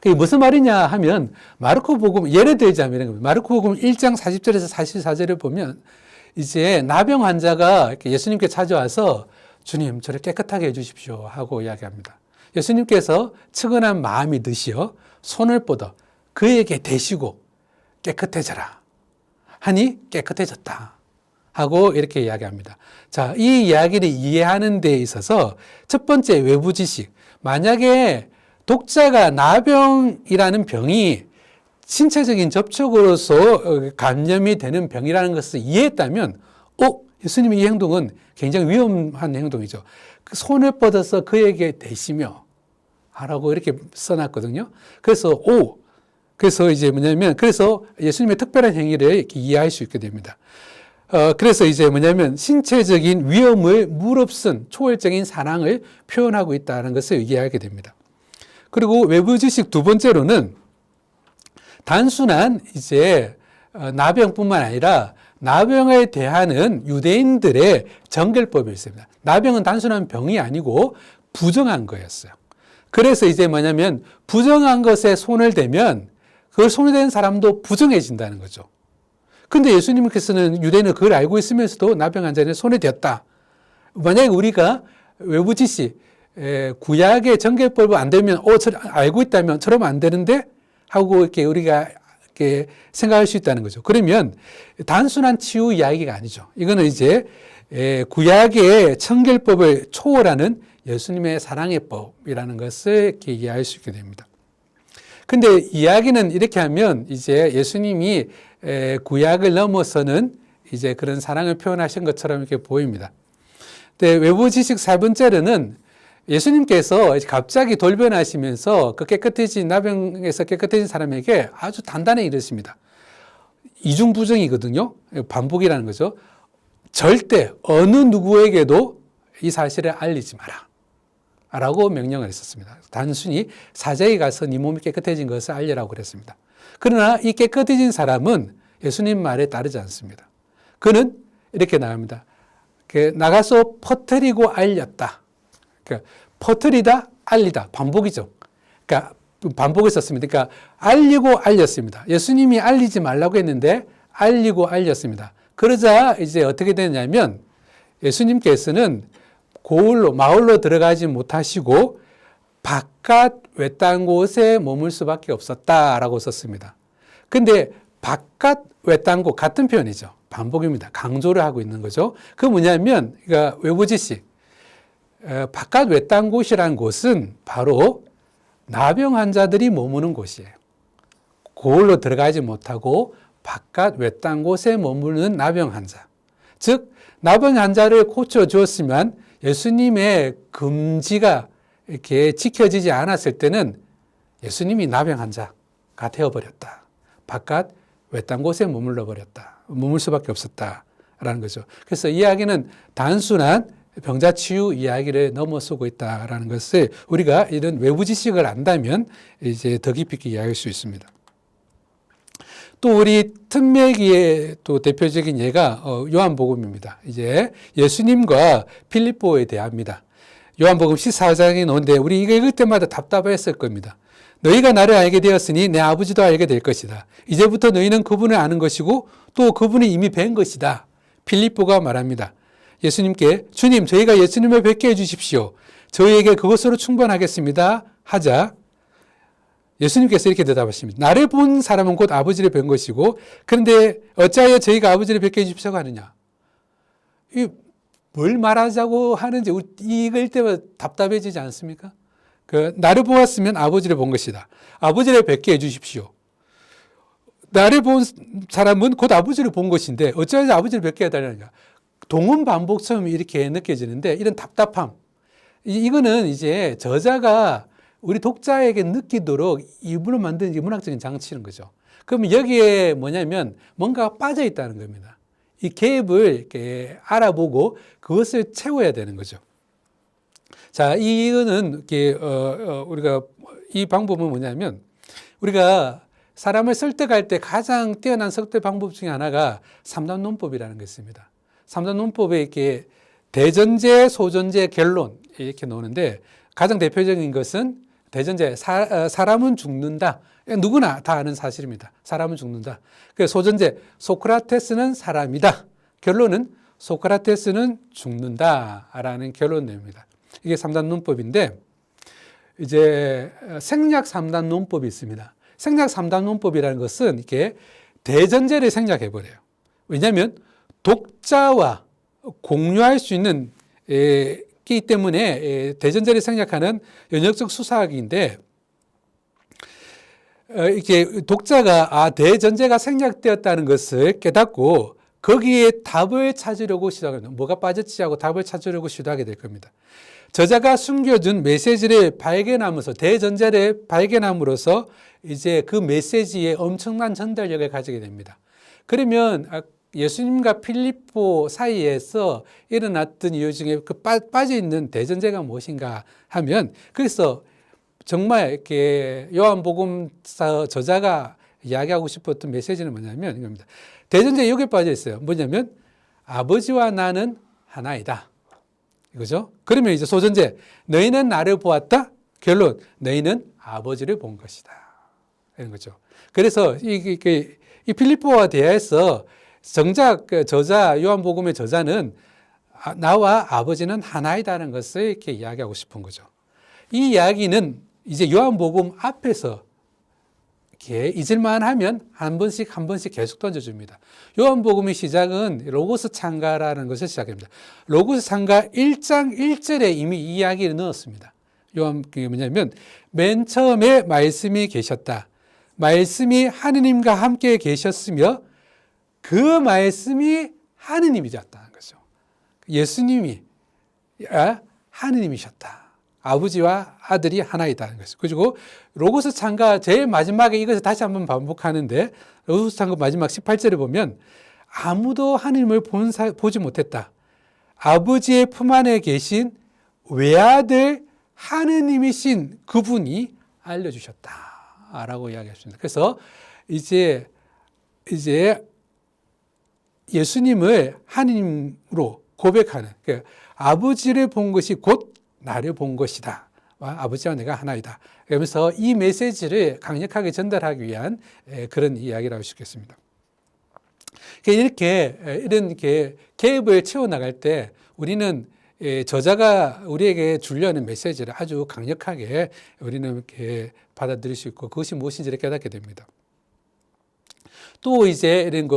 그게 무슨 말이냐 하면 마르코복음 예를 들자면 이런 겁니다. 마르코복음 1장 40절에서 44절을 보면 이제 나병 환자가 예수님께 찾아와서 주님 저를 깨끗하게 해주십시오 하고 이야기합니다. 예수님께서 측은한 마음이 드시어 손을 뻗어 그에게 대시고 깨끗해져라 하니 깨끗해졌다 하고 이렇게 이야기합니다. 자, 이 이야기를 이해하는 데 있어서 첫 번째 외부 지식, 만약에 독자가 나병이라는 병이 신체적인 접촉으로서 감염이 되는 병이라는 것을 이해했다면 예수님의 이 행동은 굉장히 위험한 행동이죠. 그 손을 뻗어서 그에게 대시며 하라고 이렇게 써놨거든요. 그래서 이제 뭐냐면 그래서 예수님의 특별한 행위를 이렇게 이해할 수 있게 됩니다. 그래서 이제 뭐냐면 신체적인 위험을 무릅쓴 초월적인 사랑을 표현하고 있다는 것을 이해하게 됩니다. 그리고 외부 지식 두 번째로는 단순한 이제 나병뿐만 아니라 나병에 대하는 유대인들의 정결법이 있습니다. 나병은 단순한 병이 아니고 부정한 거였어요. 그래서 이제 뭐냐면 부정한 것에 손을 대면 그걸 손을 댄 사람도 부정해진다는 거죠. 근데 예수님께서는 유대인은 그걸 알고 있으면서도 나병 환자는 손에 댔다. 만약에 우리가 외부 지식, 구약의 정결법을 안 되면 알고 있다면 저러면 안 되는데 하고 이렇게 우리가 이렇게 생각할 수 있다는 거죠. 그러면 단순한 치유 이야기가 아니죠. 이거는 이제 구약의 청결법을 초월하는 예수님의 사랑의 법이라는 것을 이렇게 이해할 수 있게 됩니다. 근데 이야기는 이렇게 하면 이제 예수님이 구약을 넘어서는 이제 그런 사랑을 표현하신 것처럼 이렇게 보입니다. 근데 외부 지식 4번째로는 예수님께서 갑자기 돌변하시면서 그 깨끗해진 나병에서 깨끗해진 사람에게 아주 단단히 이르십니다. 이중부정이거든요. 반복이라는 거죠. 절대 어느 누구에게도 이 사실을 알리지 마라 라고 명령을 했었습니다. 단순히 사자에 가서 네 몸이 깨끗해진 것을 알리라고 그랬습니다. 그러나 이 깨끗해진 사람은 예수님 말에 따르지 않습니다. 그는 이렇게 나옵니다. 나가서 퍼뜨리고 알렸다. 그러니까 퍼뜨리다, 알리다. 반복이죠. 그러니까 반복을 썼습니다. 그러니까 알리고 알렸습니다. 예수님이 알리지 말라고 했는데 알리고 알렸습니다. 그러자 이제 어떻게 되냐면 예수님께서는 마을로 들어가지 못하시고 바깥 외딴 곳에 머물 수밖에 없었다라고 썼습니다. 근데 바깥 외딴 곳 같은 표현이죠. 반복입니다. 강조를 하고 있는 거죠. 그 뭐냐면 그러니까 외부 지식 바깥 외딴 곳이라는 곳은 바로 나병 환자들이 머무는 곳이에요. 고을로 들어가지 못하고 바깥 외딴 곳에 머무는 나병 환자. 즉 나병 환자를 고쳐주었으면 예수님의 금지가 이렇게 지켜지지 않았을 때는 예수님이 나병 환자가 되어버렸다. 바깥 외딴 곳에 머물 수밖에 없었다라는 거죠. 그래서 이야기는 단순한 병자 치유 이야기를 넘어서고 있다라는 것을 우리가 이런 외부 지식을 안다면 이제 더 깊이 있게 이해할 수 있습니다. 또 우리 특매기의 또 대표적인 예가 요한복음입니다. 이제 예수님과 필립보에 대합니다. 요한복음 14장에 나오는데 우리 이거 읽을 때마다 답답했을 겁니다. 너희가 나를 알게 되었으니 내 아버지도 알게 될 것이다. 이제부터 너희는 그분을 아는 것이고 또 그분이 이미 뵌 것이다. 필립보가 말합니다. 예수님께 주님 저희가 예수님을 뵙게 해주십시오. 저희에게 그것으로 충분하겠습니다. 하자 예수님께서 이렇게 대답하십니다. 나를 본 사람은 곧 아버지를 뵌 것이고 그런데 어찌하여 저희가 아버지를 뵙게 해주십시오 하느냐. 뭘 말하자고 하는지 읽을 때마다 답답해지지 않습니까? 나를 보았으면 아버지를 본 것이다. 아버지를 뵙게 해주십시오. 나를 본 사람은 곧 아버지를 본 것인데 어찌하여 아버지를 뵙게 해달라는가. 동원 반복처럼 이렇게 느껴지는데 이런 답답함. 이거는 이제 저자가 우리 독자에게 느끼도록 일부러 만든 문학적인 장치인 거죠. 그럼 여기에 뭐냐면 뭔가 빠져 있다는 겁니다. 이 갭을 이렇게 알아보고 그것을 채워야 되는 거죠. 자, 이거는 우리가 이 방법은 뭐냐면 우리가 사람을 설득할 때 가장 뛰어난 설득 방법 중에 하나가 3단 논법이라는 게 있습니다. 3단 논법에 이렇게 대전제, 소전제, 결론 이렇게 나오는데 가장 대표적인 것은 대전제, 사람은 죽는다. 누구나 다 아는 사실입니다. 사람은 죽는다. 소전제, 소크라테스는 사람이다. 결론은 소크라테스는 죽는다라는 결론 내용입니다. 이게 3단 논법인데 이제 생략 3단 논법이 있습니다. 생략 3단 논법이라는 것은 이렇게 대전제를 생략해 버려요. 왜냐하면 독자와 공유할 수 있는 기 때문에 대전제를 생략하는 연역적 수사학인데 이렇게 독자가 대전제가 생략되었다는 것을 깨닫고 거기에 답을 찾으려고 시도합니다. 뭐가 빠졌지 하고 답을 찾으려고 시도하게 될 겁니다. 저자가 숨겨준 메시지를 발견하면서 대전제를 발견함으로써 이제 그 메시지에 엄청난 전달력을 가지게 됩니다. 그러면 예수님과 필립보 사이에서 일어났던 이유 중에 그 빠져 있는 대전제가 무엇인가 하면 그래서 정말 이렇게 요한복음서 저자가 이야기하고 싶었던 메시지는 뭐냐면 이겁니다. 대전제 여기에 빠져 있어요. 뭐냐면 아버지와 나는 하나이다. 이거죠. 그러면 이제 소전제 너희는 나를 보았다. 결론 너희는 아버지를 본 것이다. 이런 거죠. 그래서 이 필립보와 대화에서 정작 저자 요한복음의 저자는 나와 아버지는 하나이다는 것을 이렇게 이야기하고 싶은 거죠. 이 이야기는 이제 요한복음 앞에서 이렇게 잊을만 하면 한 번씩 계속 던져줍니다. 요한복음의 시작은 로고스 창가라는 것을 시작합니다. 로고스 창가 1장 1절에 이미 이 이야기를 넣었습니다. 그게 뭐냐면 맨 처음에 말씀이 계셨다. 말씀이 하느님과 함께 계셨으며 그 말씀이 하느님이셨다는 거죠. 예수님이 하느님이셨다. 아버지와 아들이 하나이다는 것이죠. 그리고 로고스 창가 제일 마지막에 이것을 다시 한번 반복하는데 로고스 창가 마지막 18절에 보면 아무도 하느님을 보지 못했다. 아버지의 품 안에 계신 외아들 하느님이신 그분이 알려주셨다라고 이야기했습니다. 그래서 이제 예수님을 하느님으로 고백하는, 그러니까 아버지를 본 것이 곧 나를 본 것이다. 아버지와 내가 하나이다. 그러면서 이 메시지를 강력하게 전달하기 위한 그런 이야기라고 할 수 있겠습니다. 이렇게 이런 갭을 채워나갈 때 우리는 저자가 우리에게 주려는 메시지를 아주 강력하게 우리는 이렇게 받아들일 수 있고 그것이 무엇인지를 깨닫게 됩니다. 또 이제 이런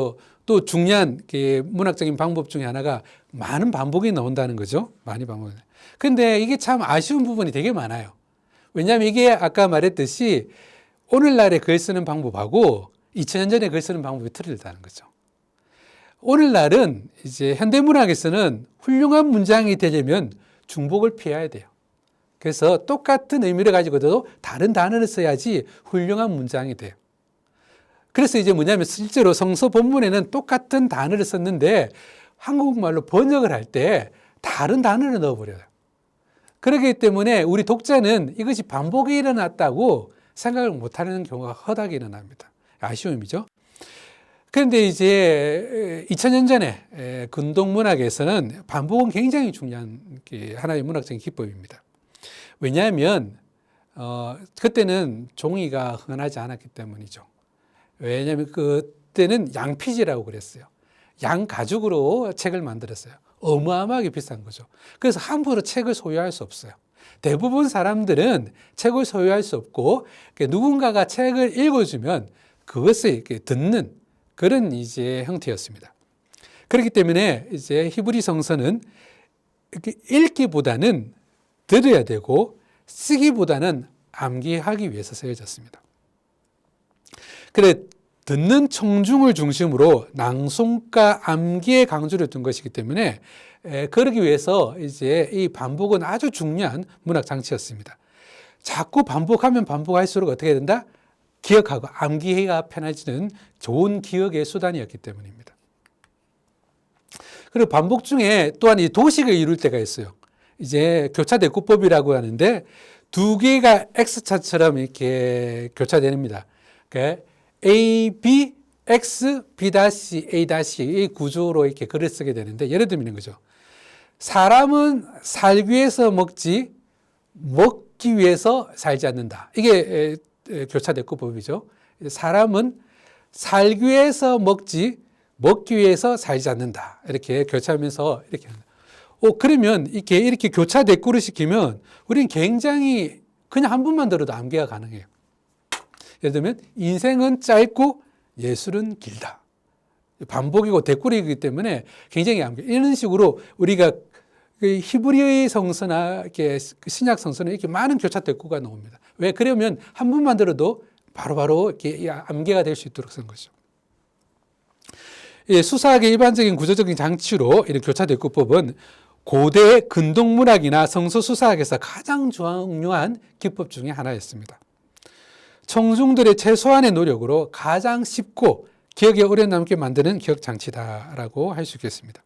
또 중요한 문학적인 방법 중에 하나가 많은 반복이 나온다는 거죠. 많이 반복이. 근데 이게 참 아쉬운 부분이 되게 많아요. 왜냐하면 이게 아까 말했듯이 오늘날에 글 쓰는 방법하고 2000년 전에 글 쓰는 방법이 틀리다는 거죠. 오늘날은 이제 현대문학에서는 훌륭한 문장이 되려면 중복을 피해야 돼요. 그래서 똑같은 의미를 가지고도 다른 단어를 써야지 훌륭한 문장이 돼요. 그래서 이제 뭐냐면 실제로 성서 본문에는 똑같은 단어를 썼는데 한국말로 번역을 할 때 다른 단어를 넣어버려요. 그렇기 때문에 우리 독자는 이것이 반복이 일어났다고 생각을 못하는 경우가 허다하게 일어납니다. 아쉬움이죠. 그런데 이제 2000년 전에 근동문학에서는 반복은 굉장히 중요한 하나의 문학적인 기법입니다. 왜냐하면 그때는 종이가 흔하지 않았기 때문이죠. 왜냐하면 그때는 양피지라고 그랬어요. 양 가죽으로 책을 만들었어요. 어마어마하게 비싼 거죠. 그래서 함부로 책을 소유할 수 없어요. 대부분 사람들은 책을 소유할 수 없고 누군가가 책을 읽어주면 그것을 이렇게 듣는 그런 이제 형태였습니다. 그렇기 때문에 이제 히브리 성서는 이렇게 읽기보다는 들어야 되고 쓰기보다는 암기하기 위해서 쓰여졌습니다. 그래 듣는 청중을 중심으로 낭송과 암기에 강조를 둔 것이기 때문에 그러기 위해서 이제 이 반복은 아주 중요한 문학 장치였습니다. 자꾸 반복하면 반복할수록 어떻게 된다? 기억하고 암기가 편해지는 좋은 기억의 수단이었기 때문입니다. 그리고 반복 중에 또한 이 도식을 이룰 때가 있어요. 이제 교차대꾸법이라고 하는데 두 개가 X차처럼 이렇게 교차됩니다. 그러니까 A, B, X, B A 이 구조로 이렇게 글을 쓰게 되는데 예를 들면 거죠. 사람은 살기 위해서 먹지 먹기 위해서 살지 않는다. 이게 교차대꾸법이죠. 사람은 살기 위해서 먹지 먹기 위해서 살지 않는다. 이렇게 교차하면서 이렇게 합니다. 그러면 이렇게 교차대꾸를 시키면 우리는 굉장히 그냥 한 번만 들어도 암기가 가능해요. 예를 들면 인생은 짧고 예술은 길다. 반복이고 대꾸이기 때문에 굉장히 암기. 이런 식으로 우리가 히브리 성서나 이렇게 신약 성서는 이렇게 많은 교차 대꾸가 나옵니다. 왜? 그러면 한 번만 들어도 바로바로 이렇게 암기가 될 수 있도록 쓴 거죠. 수사학의 일반적인 구조적인 장치로 이런 교차 대꾸법은 고대 근동문학이나 성서 수사학에서 가장 중요한 기법 중에 하나였습니다. 청중들의 최소한의 노력으로 가장 쉽고 기억에 오래 남게 만드는 기억 장치다라고 할 수 있겠습니다.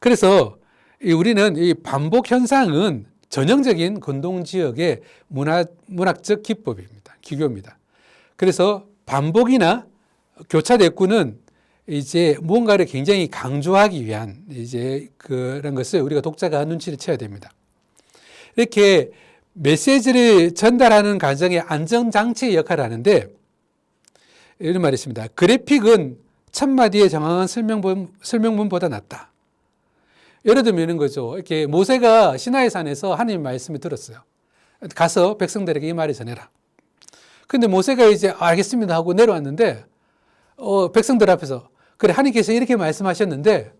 그래서 우리는 이 반복 현상은 전형적인 근동 지역의 문학적 기법입니다. 기교입니다. 그래서 반복이나 교차 대꾸는 이제 무언가를 굉장히 강조하기 위한 이제 그런 것을 우리가 독자가 눈치를 채야 됩니다. 이렇게 메시지를 전달하는 과정의 안전장치의 역할을 하는데 이런 말이 있습니다. 그래픽은 천마디의 정확한 설명문보다 낫다. 예를 들면 이런 거죠. 이렇게 모세가 시나이 산에서 하나님의 말씀을 들었어요. 가서 백성들에게 이 말을 전해라. 근데 모세가 이제 알겠습니다 하고 내려왔는데 백성들 앞에서 그래 하나님께서 이렇게 말씀하셨는데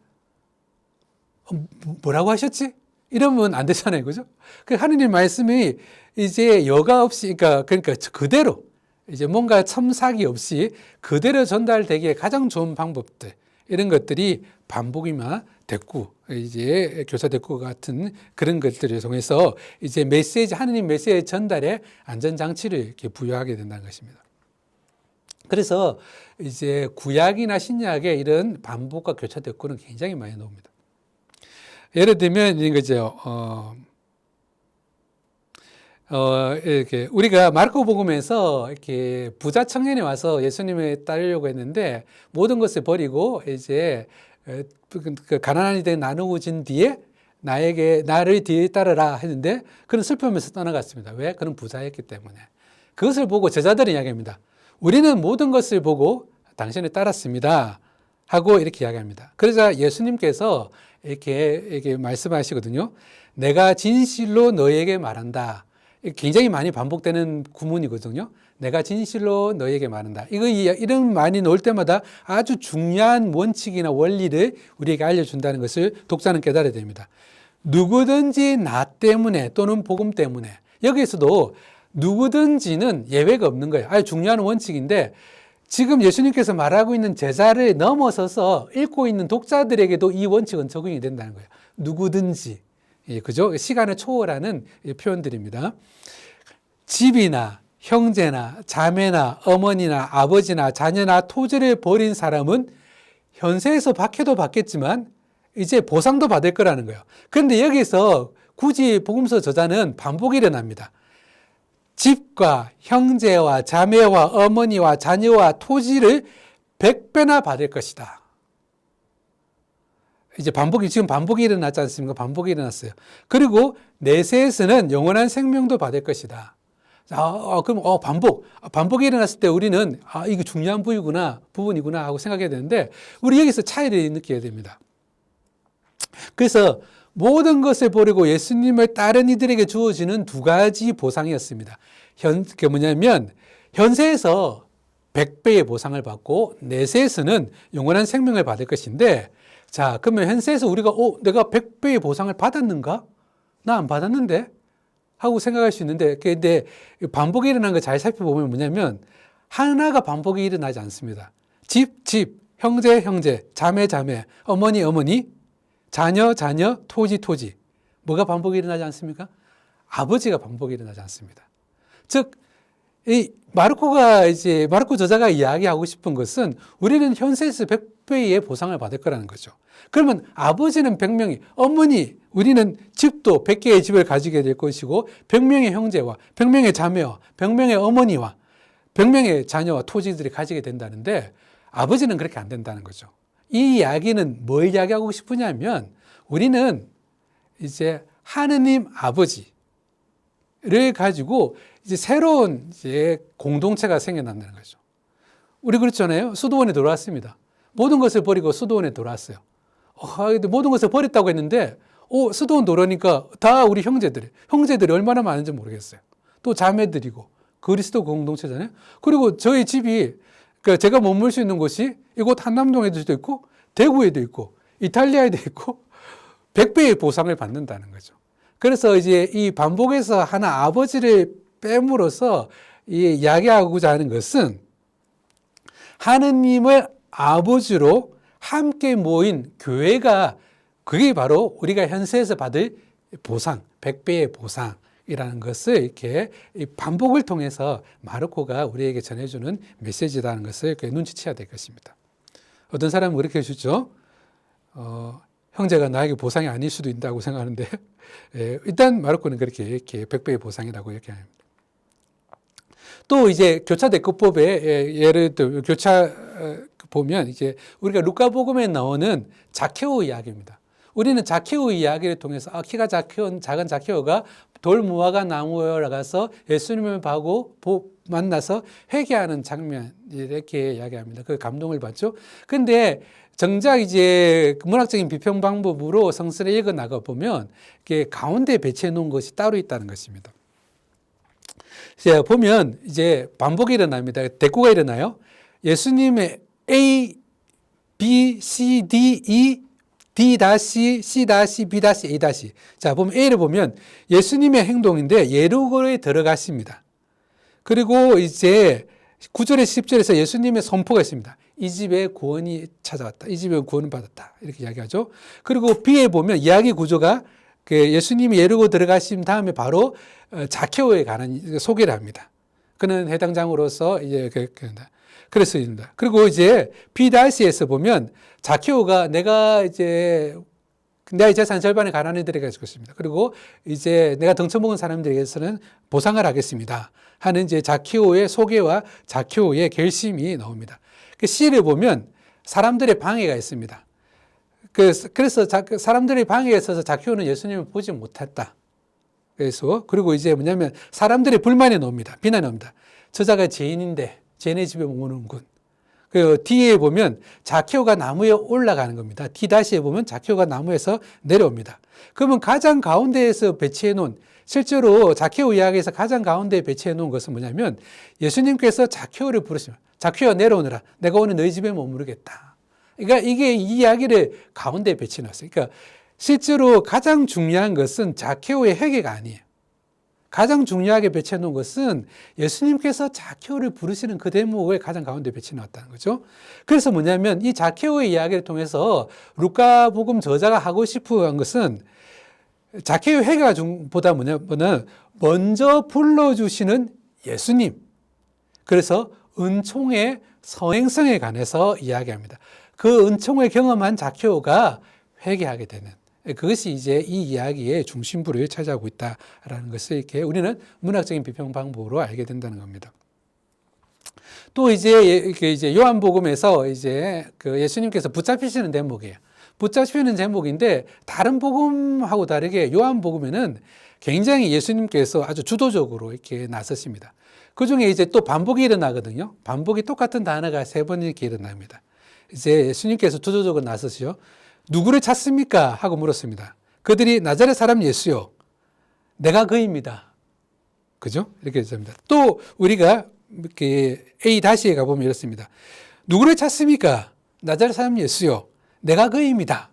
뭐라고 하셨지? 이러면 안 되잖아요. 그죠? 그 하느님 말씀이 이제 여과 없이, 그러니까 그대로, 이제 뭔가 첨삭이 없이 그대로 전달되기에 가장 좋은 방법들, 이런 것들이 반복이나 대꾸, 이제 교사 대꾸 같은 그런 것들을 통해서 이제 메시지, 하느님 메시지 전달에 안전장치를 이렇게 부여하게 된다는 것입니다. 그래서 이제 구약이나 신약에 이런 반복과 교차 대꾸는 굉장히 많이 나옵니다. 예를 들면 이런 거죠. 이렇게 우리가 마르코복음에서 이렇게 부자 청년이 와서 예수님을 따르려고 했는데 모든 것을 버리고 이제 그 가난한 이들에 나누어진 뒤에 나를 뒤에 따르라 했는데 그는 슬퍼하면서 떠나갔습니다. 왜? 그는 부자였기 때문에. 그것을 보고 제자들은 이야기합니다. 우리는 모든 것을 보고 당신을 따랐습니다. 하고 이렇게 이야기합니다. 그러자 예수님께서 이렇게 말씀하시거든요. 내가 진실로 너에게 말한다. 굉장히 많이 반복되는 구문이거든요. 내가 진실로 너에게 말한다. 이런 말이 나올 때마다 아주 중요한 원칙이나 원리를 우리에게 알려준다는 것을 독자는 깨달아야 됩니다. 누구든지 나 때문에 또는 복음 때문에, 여기에서도 누구든지는 예외가 없는 거예요. 아주 중요한 원칙인데 지금 예수님께서 말하고 있는 제자를 넘어서서 읽고 있는 독자들에게도 이 원칙은 적용이 된다는 거예요. 누구든지. 그죠? 시간을 초월하는 표현들입니다. 집이나 형제나 자매나 어머니나 아버지나 자녀나 토지를 버린 사람은 현세에서 박해도 받겠지만 이제 보상도 받을 거라는 거예요. 그런데 여기서 굳이 복음서 저자는 반복이 일어납니다. 집과 형제와 자매와 어머니와 자녀와 토지를 100배나 받을 것이다. 이제 지금 반복이 일어났지 않습니까? 반복이 일어났어요. 그리고 내세에서는 영원한 생명도 받을 것이다. 그럼 반복이 일어났을 때 우리는 이거 중요한 부분이구나 하고 생각해야 되는데 우리 여기서 차이를 느껴야 됩니다. 그래서 모든 것을 버리고 예수님을 따른 이들에게 주어지는 두 가지 보상이었습니다. 그게 뭐냐면 현세에서 100배의 보상을 받고 내세에서는 영원한 생명을 받을 것인데, 자, 그러면 현세에서 우리가 내가 100배의 보상을 받았는가? 나 안 받았는데? 하고 생각할 수 있는데, 근데 반복이 일어난 거 잘 살펴보면 뭐냐면 하나가 반복이 일어나지 않습니다. 집, 형제, 자매, 어머니, 자녀, 토지. 뭐가 반복이 일어나지 않습니까? 아버지가 반복이 일어나지 않습니다. 즉, 이 마르코 저자가 이야기하고 싶은 것은 우리는 현세에서 100배의 보상을 받을 거라는 거죠. 그러면 아버지는 100명이, 어머니, 우리는 집도 100개의 집을 가지게 될 것이고 100명의 형제와 100명의 자매와 100명의 어머니와 100명의 자녀와 토지들이 가지게 된다는데 아버지는 그렇게 안 된다는 거죠. 이 이야기는 뭘 이야기하고 싶으냐면 우리는 이제 하느님 아버지를 가지고 이제 새로운 이제 공동체가 생겨난다는 거죠. 우리 그렇잖아요. 수도원에 들어왔습니다. 모든 것을 버리고 수도원에 들어왔어요. 모든 것을 버렸다고 했는데 수도원 들어오니까 다 우리 형제들이 얼마나 많은지 모르겠어요. 또 자매들이고 그리스도 공동체잖아요. 그리고 저희 집이 제가 머물 수 있는 곳이 이곳 한남동에도 있고 대구에도 있고 이탈리아에도 있고 100배의 보상을 받는다는 거죠. 그래서 이제 이 반복에서 하나 아버지를 뺨으로써 이야기하고자 하는 것은 하느님을 아버지로 함께 모인 교회가 그게 바로 우리가 현세에서 받을 보상, 100배의 보상이라는 것을 이렇게 반복을 통해서 마르코가 우리에게 전해주는 메시지라는 것을 이렇게 눈치채야 될 것입니다. 어떤 사람은 그렇게 해주죠. 형제가 나에게 보상이 아닐 수도 있다고 생각하는데 일단 마르코는 이렇게 100배의 보상이라고 이렇게 합니다. 또 이제 교차대꾸법에 예를 들어 교차 보면 이제 우리가 루카복음에 나오는 자케오 이야기입니다. 우리는 자케오 이야기를 통해서 키가 작은 자케오가 돌무화과 나무에 올라가서 예수님을 만나서 회개하는 장면 이렇게 이야기합니다. 그 감동을 받죠. 근데 정작 이제 문학적인 비평 방법으로 성서를 읽어 나가 보면 이게 가운데 배치해 놓은 것이 따로 있다는 것입니다. 자, 보면 이제 반복이 일어납니다. 대꾸가 일어나요. 예수님의 A, B, C, D, E D-, C-, B-, A-. 자, 보면 A를 보면 예수님의 행동인데 예루고에 들어가십니다. 그리고 이제 9절에 10절에서 예수님의 선포가 있습니다. 이 집에 구원이 찾아왔다. 이 집에 구원을 받았다. 이렇게 이야기하죠. 그리고 B에 보면 이야기 구조가 예수님이 예루고 들어가신 다음에 바로 자케오에 관한 소개를 합니다. 그는 해당장으로서 이제 그랬습니다. 그리고 이제 B-에서 보면 자케오가 내가 이제 재산 절반의 가난이들에게 줄 것입니다. 그리고 이제 내가 등쳐먹은 사람들에게서는 보상을 하겠습니다. 하는 이제 자케오의 소개와 자케오의 결심이 나옵니다. C를 보면 사람들의 방해가 있습니다. 그래서 사람들의 방해에 있어서 자케오는 예수님을 보지 못했다. 그래서 그리고 이제 뭐냐면 사람들의 불만이 나옵니다. 비난이 나옵니다. 저자가 죄인인데 쟤네 집에 오는군. 그 D에 보면 자케오가 나무에 올라가는 겁니다. D-에 보면 자케오가 나무에서 내려옵니다. 그러면 가장 가운데에서 배치해 놓은 실제로 자케오 이야기에서 가장 가운데에 배치해 놓은 것은 뭐냐면 예수님께서 자케오를 부르시면 자케오야 내려오너라. 내가 오늘 너희 집에 머무르겠다. 그러니까 이게 이 이야기를 가운데에 배치해 놨어요. 그러니까 실제로 가장 중요한 것은 자케오의 회개가 아니에요. 가장 중요하게 배치해 놓은 것은 예수님께서 자케오를 부르시는 그 대목을 가장 가운데 배치해 놨다는 거죠. 그래서 뭐냐면 이 자케오의 이야기를 통해서 루카복음 저자가 하고 싶은 것은 자케오의 회개보다 뭐냐면 먼저 불러주시는 예수님. 그래서 은총의 성행성에 관해서 이야기합니다. 그 은총을 경험한 자케오가 회개하게 되는 그것이 이제 이 이야기의 중심부를 차지하고 있다라는 것을 이렇게 우리는 문학적인 비평 방법으로 알게 된다는 겁니다. 또 이제 요한복음에서 이제 그 예수님께서 붙잡히시는 대목이에요. 붙잡히는 제목인데 다른 복음하고 다르게 요한복음에는 굉장히 예수님께서 아주 주도적으로 이렇게 나서십니다. 그 중에 이제 또 반복이 일어나거든요. 반복이 똑같은 단어가 3번 이렇게 일어납니다. 이제 예수님께서 주도적으로 나서시죠. 누구를 찾습니까? 하고 물었습니다. 그들이 나자렛 사람 예수요. 내가 그입니다. 그죠? 이렇게 됩니다. 또 우리가 이렇게 A-에 가보면 이렇습니다. 누구를 찾습니까? 나자렛 사람 예수요. 내가 그입니다.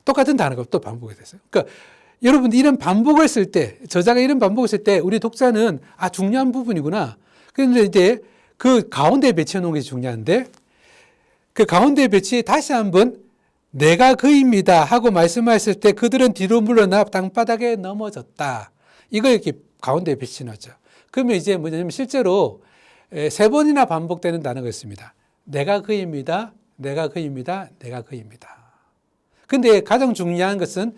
똑같은 단어가 또 반복이 됐어요. 그러니까 여러분 이런 반복을 쓸 때, 저자가 이런 반복을 쓸 때 우리 독자는 중요한 부분이구나. 그런데 이제 그 가운데에 배치해 놓은 게 중요한데 그 가운데에 배치해 다시 한번 내가 그입니다 하고 말씀하셨을 때 그들은 뒤로 물러나 땅바닥에 넘어졌다. 이걸 이렇게 가운데에 배치해놨죠. 그러면 이제 뭐냐면 실제로 3번이나 반복되는 단어가 있습니다. 내가 그입니다. 내가 그입니다. 내가 그입니다. 근데 가장 중요한 것은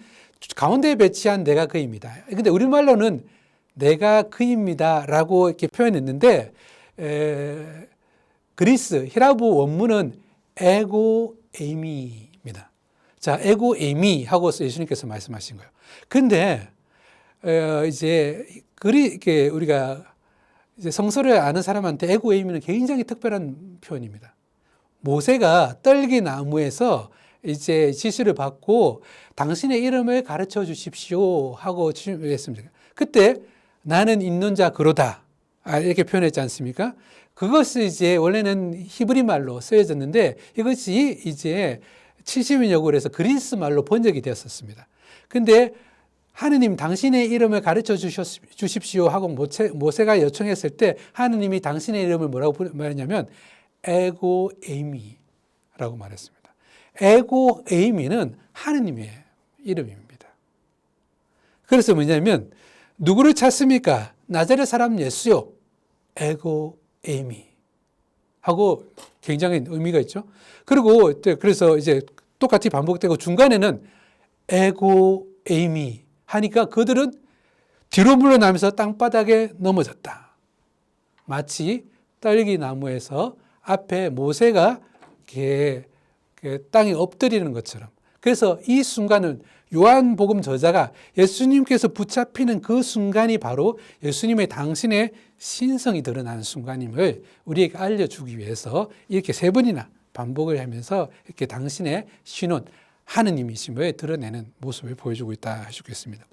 가운데에 배치한 내가 그입니다. 근데 우리말로는 내가 그입니다 라고 이렇게 표현했는데 그리스 히라보 원문은 에고 에이미입니다. 자, 에고 에이미 하고 예수님께서 말씀하신 거예요. 근데 이제 이렇게 우리가 이제 성서를 아는 사람한테 에고 에이미는 굉장히 특별한 표현입니다. 모세가 떨기나무에서 이제 지시를 받고 당신의 이름을 가르쳐 주십시오 하고 했습니다. 그때 나는 있는 자 그로다 이렇게 표현했지 않습니까? 그것이 이제 원래는 히브리 말로 쓰여졌는데 이것이 이제 70인역으로 해서 그리스 말로 번역이 되었었습니다. 근데 하느님 당신의 이름을 가르쳐 주십시오 하고 모세가 요청했을 때 하느님이 당신의 이름을 뭐라고 말했냐면 에고 에이미라고 말했습니다. 에고 에이미는 하느님의 이름입니다. 그래서 뭐냐면 누구를 찾습니까? 나자렛 사람 예수요. 에고 에이미 하고 굉장히 의미가 있죠. 그리고 그래서 이제 똑같이 반복되고 중간에는 에고 에이미 하니까 그들은 뒤로 물러나면서 땅바닥에 넘어졌다. 마치 떨기나무에서 앞에 모세가 땅에 엎드리는 것처럼. 그래서 이 순간은 요한복음 저자가 예수님께서 붙잡히는 그 순간이 바로 예수님의 당신의 신성이 드러나는 순간임을 우리에게 알려주기 위해서 이렇게 3번이나 반복을 하면서 이렇게 당신의 신원, 하느님이심을 드러내는 모습을 보여주고 있다 하시겠습니다.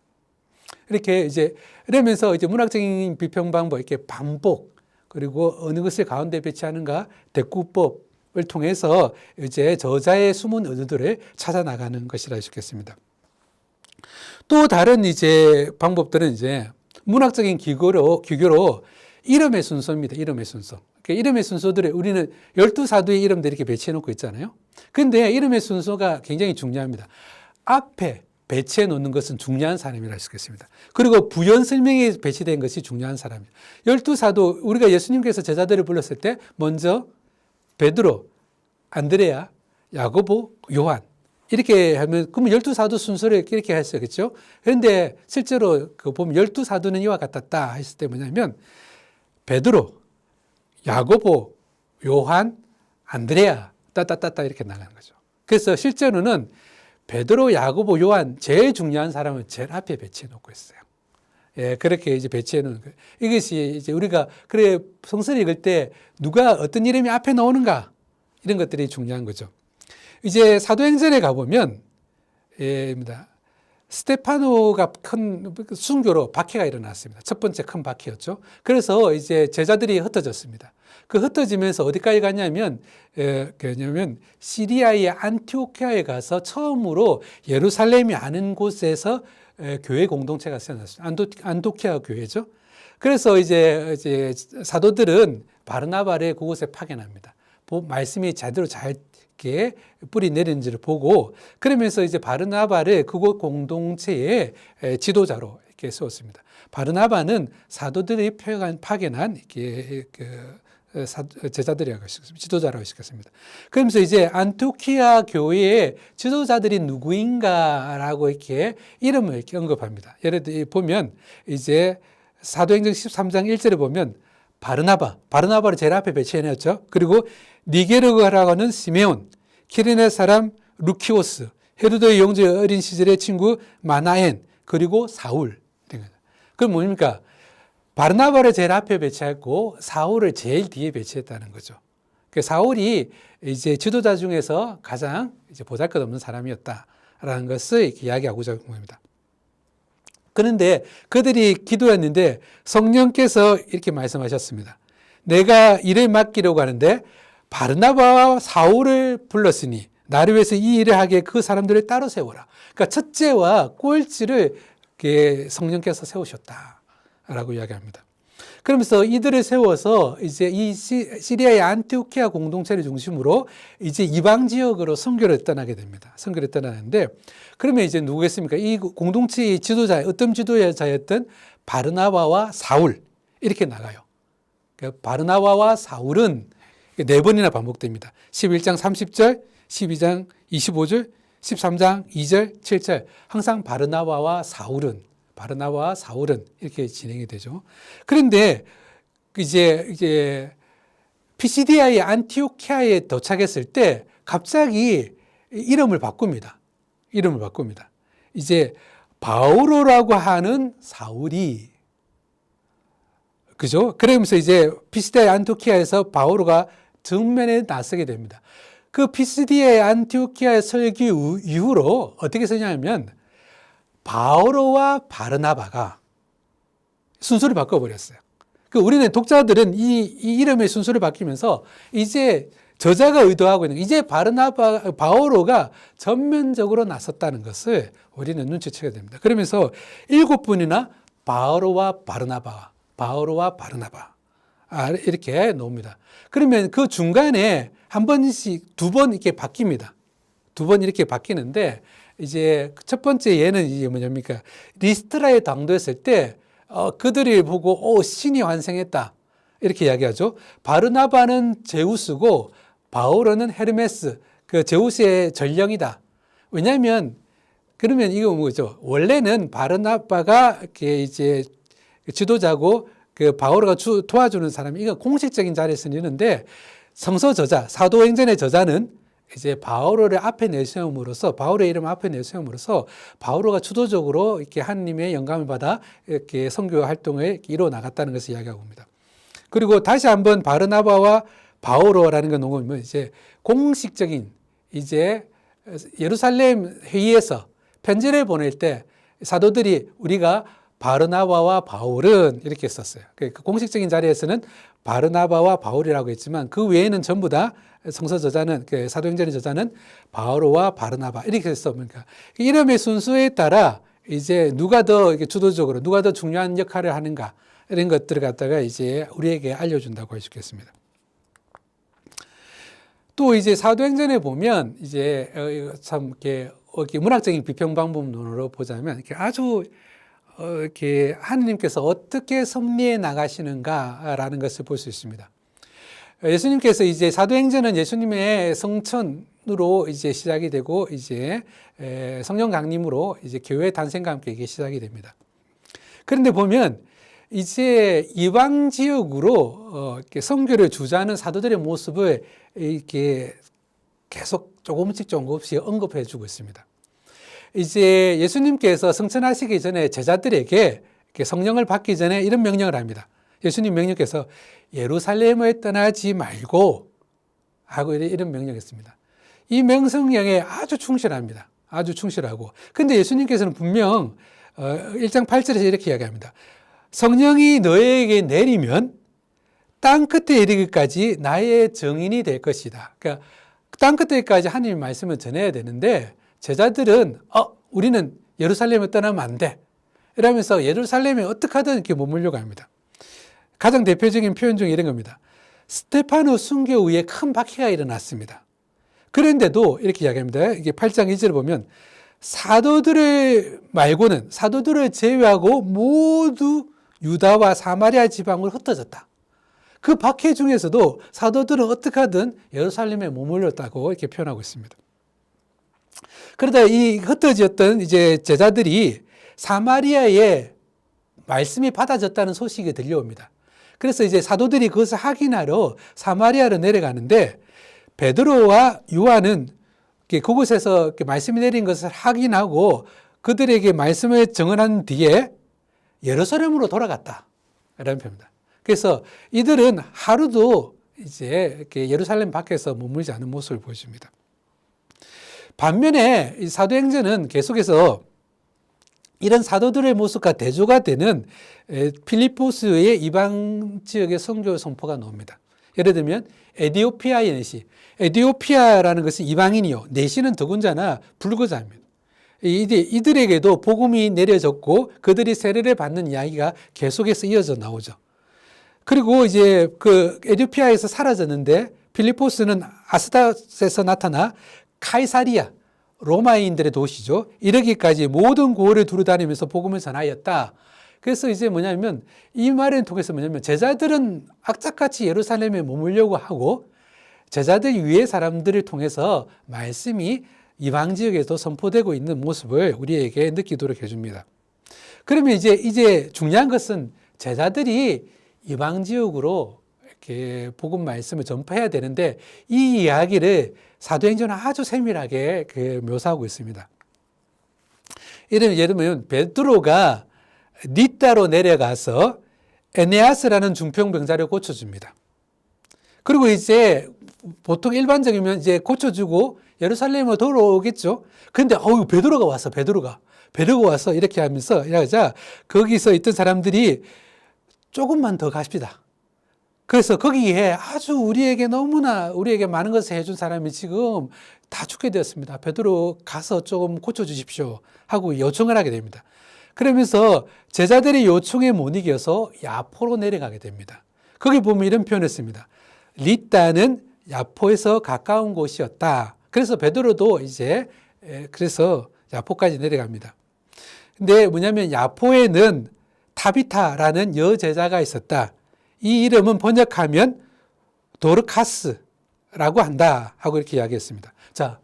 이렇게 이러면서 문학적인 비평 방법, 이렇게 반복, 그리고 어느 것을 가운데 배치하는가, 대꾸법, 통해서 이제 저자의 숨은 의도들을 찾아 나가는 것이라 할 수 있겠습니다. 또 다른 이제 방법들은 이제 문학적인 기교로 이름의 순서입니다. 이름의 순서. 그러니까 이름의 순서들을 우리는 12사도의 이름들 이렇게 배치해 놓고 있잖아요. 근데 이름의 순서가 굉장히 중요합니다. 앞에 배치해 놓는 것은 중요한 사람이라 할 수 있겠습니다. 그리고 부연 설명에 배치된 것이 중요한 사람입니다. 12사도, 우리가 예수님께서 제자들을 불렀을 때 먼저 베드로, 안드레아, 야고보, 요한 이렇게 하면 그러면 12사도 순서를 이렇게 했어요. 그렇죠? 그런데 실제로 그 보면 12사도는 이와 같았다 했을 때 뭐냐면 베드로, 야고보, 요한, 안드레아 따따따따 이렇게 나가는 거죠. 그래서 실제로는 베드로, 야고보, 요한 제일 중요한 사람은 제일 앞에 배치해 놓고 있어요. 예, 그렇게 이제 배치해 놓는 거예요. 이것이 이제 우리가 그래 성서를 읽을 때 누가 어떤 이름이 앞에 나오는가 이런 것들이 중요한 거죠. 이제 사도행전에 가보면 스테파노가 큰 순교로 박해가 일어났습니다. 첫 번째 큰 박해였죠. 그래서 이제 제자들이 흩어졌습니다. 그 흩어지면서 어디까지 갔냐면 시리아의 안티오키아에 가서 처음으로 예루살렘이 아닌 곳에서 교회 공동체가 세워졌습니다. 안티오키아 교회죠. 그래서 이제 사도들은 바르나바를 그곳에 파견합니다. 말씀이 제대로 잘 뿌리 내리는지를 보고 그러면서 이제 바르나바를 그곳 공동체의 지도자로 이렇게 세웠습니다. 바르나바는 사도들이 파견한 제자들이라고 하셨습니다. 지도자라고 하셨습니다. 그러면서 이제 안티오키아 교회의 지도자들이 누구인가라고 이렇게 이름을 이렇게 언급합니다. 예를 들어 보면 이제 사도행전 13장 1절에 보면 바르나바를 제일 앞에 배치해놨죠. 그리고 니게르가라고 하는 시메온, 키레네 사람 루키오스, 헤로도의 영제 어린 시절의 친구 마나엔, 그리고 사울. 그럼 뭡니까? 바르나바를 제일 앞에 배치했고 사울을 제일 뒤에 배치했다는 거죠. 사울이 이제 지도자 중에서 가장 이제 보잘것없는 사람이었다라는 것을 이렇게 이야기하고자 하는 겁니다. 그런데 그들이 기도했는데 성령께서 이렇게 말씀하셨습니다. 내가 일을 맡기려고 하는데 바르나바와 사울을 불렀으니 나를 위해서 이 일을 하게 그 사람들을 따로 세워라. 그러니까 첫째와 꼴찌를 성령께서 세우셨다라고 이야기합니다. 그러면서 이들을 세워서 이제 이 시리아의 안티오키아 공동체를 중심으로 이제 이방 지역으로 선교를 떠나게 됩니다. 선교를 떠나는데 그러면 이제 누구겠습니까? 이 공동체의 지도자, 어떤 지도자였던 바르나바와 사울 이렇게 나가요. 바르나바와 사울은 4번이나 반복됩니다. 11장 30절, 12장 25절, 13장 2절, 7절 항상 바르나바와 사울은 이렇게 진행이 되죠. 그런데 이제 피시디아의 안티오키아에 도착했을 때 갑자기 이름을 바꿉니다. 이제 바오로라고 하는 사울이 그죠? 그러면서 이제 피시디아의 안티오키아에서 바오로가 정면에 나서게 됩니다. 그 피시디아의 안티오키아의 설교 이후로 어떻게 쓰냐면 바오로와 바르나바가 순서를 바꿔버렸어요. 우리는 독자들은 이 이름의 순서를 바뀌면서 이제 저자가 의도하고 있는 이제 바오로가 전면적으로 나섰다는 것을 우리는 눈치채게 됩니다. 그러면서 7분이나 바오로와 바르나바 이렇게 놓습니다. 그러면 그 중간에 한 번씩 2번 이렇게 바뀝니다. 2번 이렇게 바뀌는데 이제 첫 번째 예는 이게 뭐냐니까 리스트라에 당도했을 때 그들이 보고 신이 환생했다 이렇게 이야기하죠. 바르나바는 제우스고 바오로는 헤르메스, 그 제우스의 전령이다. 왜냐하면 그러면 이거 뭐죠? 원래는 바르나바가 이제 지도자고 그 바오로가 도와주는 사람이 이거 공식적인 자리에서 있는데 성서 저자, 사도행전의 저자는 이제 바오로를 앞에 내세움으로써 바오로의 이름을 앞에 내세움으로써 바오로가 주도적으로 이렇게 하나님의 영감을 받아 이렇게 선교 활동을 이루어 나갔다는 것을 이야기하고 옵니다. 그리고 다시 한번 바르나바와 바오로라는 건 뭐냐면 이제 공식적인 이제 예루살렘 회의에서 편지를 보낼 때 사도들이 우리가 바르나바와 바울은 이렇게 썼어요. 그 공식적인 자리에서는 바르나바와 바울이라고 했지만 그 외에는 전부 다 성서 저자는 사도행전의 저자는 바오로와 바르나바 이렇게 썼으니까 이름의 순서에 따라 이제 누가 더 주도적으로 누가 더 중요한 역할을 하는가 이런 것들을 갖다가 이제 우리에게 알려준다고 할 수 있겠습니다. 또 이제 사도행전에 보면 이제 참 이렇게 문학적인 비평 방법론으로 보자면 이렇게 아주 이렇게 하느님께서 어떻게 섭리해 나가시는가라는 것을 볼 수 있습니다. 예수님께서 이제 사도행전은 예수님의 성천으로 이제 시작이 되고 이제 성령 강림으로 이제 교회 탄생과 함께 이게 시작이 됩니다. 그런데 보면 이제 이방 지역으로 이렇게 선교를 주재하는 사도들의 모습을 이렇게 계속 조금씩 언급해 주고 있습니다. 이제 예수님께서 성천하시기 전에 제자들에게 성령을 받기 전에 이런 명령을 합니다. 예수님 명령께서 예루살렘을 떠나지 말고 하고 이런 명령했습니다. 이 명성령에 아주 충실합니다. 아주 충실하고. 근데 예수님께서는 분명 1장 8절에서 이렇게 이야기합니다. 성령이 너에게 내리면 땅 끝에 이르기까지 나의 증인이 될 것이다. 그러니까 땅 끝에까지 하나님의 말씀을 전해야 되는데 제자들은 우리는 예루살렘을 떠나면 안 돼. 이러면서 예루살렘에 어떻게 하든 이렇게 머물려고 합니다. 가장 대표적인 표현 중에 이런 겁니다. 스테파노 순교 후에 큰 박해가 일어났습니다. 그런데도 이렇게 이야기합니다. 이게 8장 2절을 보면 사도들을 제외하고 모두 유다와 사마리아 지방으로 흩어졌다. 그 박해 중에서도 사도들은 어떻게 하든 예루살렘에 머물렀다고 이렇게 표현하고 있습니다. 그러다 이 흩어졌던 이제 제자들이 사마리아에 말씀이 받아졌다는 소식이 들려옵니다. 그래서 이제 사도들이 그것을 확인하러 사마리아로 내려가는데 베드로와 요한은 그곳에서 말씀이 내린 것을 확인하고 그들에게 말씀을 증언한 뒤에 예루살렘으로 돌아갔다. 라는 표현입니다. 그래서 이들은 하루도 이제 이렇게 예루살렘 밖에서 머물지 않은 모습을 보여줍니다. 반면에 이 사도행전은 계속해서 이런 사도들의 모습과 대조가 되는 필리포스의 이방 지역의 선교 선포가 나옵니다. 예를 들면 에디오피아의 내시. 에디오피아라는 것은 이방인이요. 내시는 더군다나 불거자입니다. 이들에게도 복음이 내려졌고 그들이 세례를 받는 이야기가 계속해서 이어져 나오죠. 그리고 이제 그 에디오피아에서 사라졌는데 필리포스는 아스다스에서 나타나 카이사리아, 로마인들의 도시죠. 이르기까지 모든 고을을 두루다니면서 복음을 전하였다. 그래서 이제 뭐냐면 이 말을 통해서 뭐냐면 제자들은 악착같이 예루살렘에 머물려고 하고 제자들 위의 사람들을 통해서 말씀이 이방 지역에도 선포되고 있는 모습을 우리에게 느끼도록 해줍니다. 그러면 이제 중요한 것은 제자들이 이방 지역으로 이렇게 복음 말씀을 전파해야 되는데 이 이야기를 사도행전은 아주 세밀하게 묘사하고 있습니다. 예를 들면 베드로가 리따로 내려가서 에네아스라는 중풍병자를 고쳐줍니다. 그리고 이제 보통 일반적이면 이제 고쳐주고 예루살렘으로 돌아오겠죠. 근데 베드로가 와서 이렇게 하면서 거기서 있던 사람들이 조금만 더 갑시다. 그래서 거기에 아주 우리에게 많은 것을 해준 사람이 지금 다 죽게 되었습니다. 베드로 가서 조금 고쳐주십시오 하고 요청을 하게 됩니다. 그러면서 제자들의 요청에 못 이겨서 야포로 내려가게 됩니다. 거기 보면 이런 표현을 씁니다. 리따는 야포에서 가까운 곳이었다. 그래서 베드로도 그래서 야포까지 내려갑니다. 근데 뭐냐면 야포에는 타비타라는 여제자가 있었다. 이 이름은 번역하면 도르카스라고 한다 하고 이렇게 이야기했습니다. 자,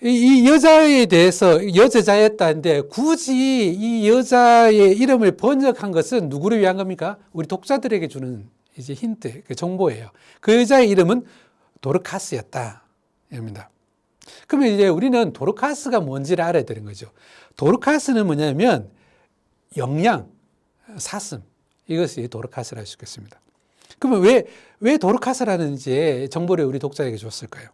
이 여자에 대해서 여제자였다는데 굳이 이 여자의 이름을 번역한 것은 누구를 위한 겁니까? 우리 독자들에게 주는 이제 힌트, 정보예요. 그 여자의 이름은 도르카스였다. 입니다. 그러면 이제 우리는 도르카스가 뭔지를 알아야 되는 거죠. 도르카스는 뭐냐면 영양, 사슴. 이것이 도르카스라 할 수 있겠습니다. 그러면 왜 도르카스라는 이제 정보를 우리 독자에게 줬을까요?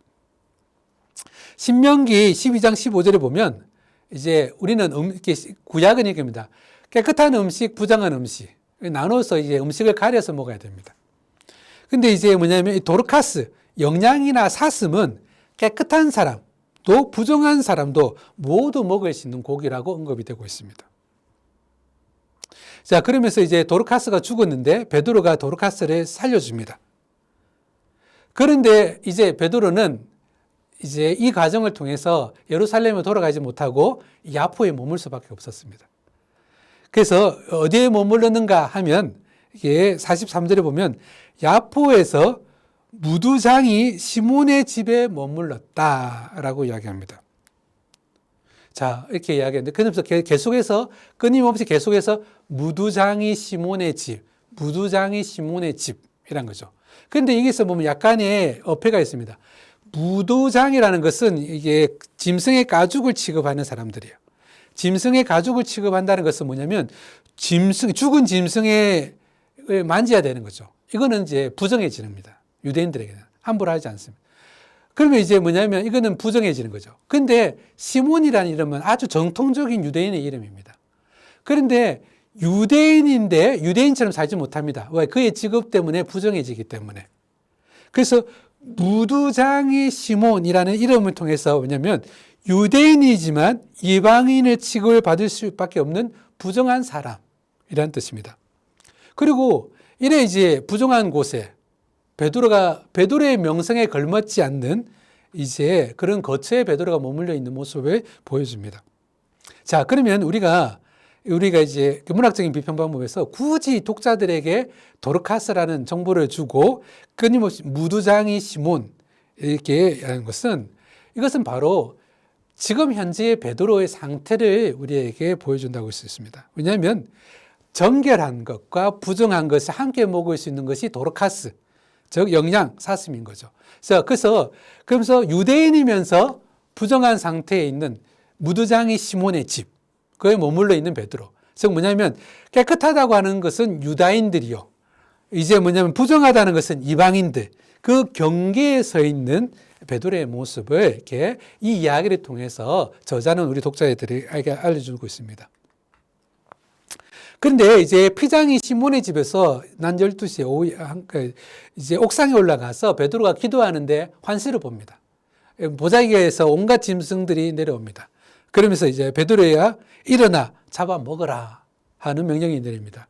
신명기 12장 15절에 보면 이제 우리는 구약은 이겁니다. 깨끗한 음식, 부정한 음식 나눠서 이제 음식을 가려서 먹어야 됩니다. 근데 이제 뭐냐면 이 도르카스, 영양이나 사슴은 깨끗한 사람도 부정한 사람도 모두 먹을 수 있는 고기라고 언급이 되고 있습니다. 자, 그러면서 이제 도르카스가 죽었는데 베드로가 도르카스를 살려줍니다. 그런데 이제 베드로는 이제 이 과정을 통해서 예루살렘에 돌아가지 못하고 야포에 머물 수밖에 없었습니다. 그래서 어디에 머물렀는가 하면 이게 43절에 보면 야포에서 무두장이 시몬의 집에 머물렀다라고 이야기합니다. 자, 이렇게 이야기하는데 그러면서 계속해서 끊임없이 계속해서 무두장이 시몬의 집, 무두장이 시몬의 집이란 거죠. 그런데 여기서 보면 약간의 어폐가 있습니다. 무두장이라는 것은 이게 짐승의 가죽을 취급하는 사람들이에요. 짐승의 가죽을 취급한다는 것은 뭐냐면 죽은 짐승에 만져야 되는 거죠. 이거는 이제 부정해지는입니다. 유대인들에게는 함부로 하지 않습니다. 그러면 이제 뭐냐면 이거는 부정해지는 거죠. 근데 시몬이라는 이름은 아주 정통적인 유대인의 이름입니다. 그런데 유대인인데 유대인처럼 살지 못합니다. 왜? 그의 직업 때문에 부정해지기 때문에. 그래서 무두장이 시몬이라는 이름을 통해서 뭐냐면 유대인이지만 이방인의 취급을 받을 수밖에 없는 부정한 사람이라는 뜻입니다. 그리고 이래 이제 부정한 곳에 베드로의 명성에 걸맞지 않는 이제 그런 거처에 베드로가 머물러 있는 모습을 보여줍니다. 자, 그러면 우리가 이제 문학적인 비평 방법에서 굳이 독자들에게 도르카스라는 정보를 주고 끊임없이 무두장이 시몬 이렇게 하는 것은 이것은 바로 지금 현재의 베드로의 상태를 우리에게 보여준다고 할 수 있습니다. 왜냐하면 정결한 것과 부정한 것을 함께 먹을 수 있는 것이 도르카스, 즉 영양, 사슴인 거죠. 그래서 유대인이면서 부정한 상태에 있는 무두장이 시몬의 집, 그에 머물러 있는 베드로. 즉 뭐냐면 깨끗하다고 하는 것은 유다인들이요. 이제 뭐냐면 부정하다는 것은 이방인들. 그 경계에 서 있는 베드로의 모습을 이렇게 이 이야기를 통해서 저자는 우리 독자들에게 알려주고 있습니다. 그런데 이제 피장이 시몬의 집에서 난 12시에 오후 이제 옥상에 올라가서 베드로가 기도하는데 환시를 봅니다. 보자기에서 온갖 짐승들이 내려옵니다. 그러면서 이제 베드로야 일어나 잡아 먹어라 하는 명령이 내립니다.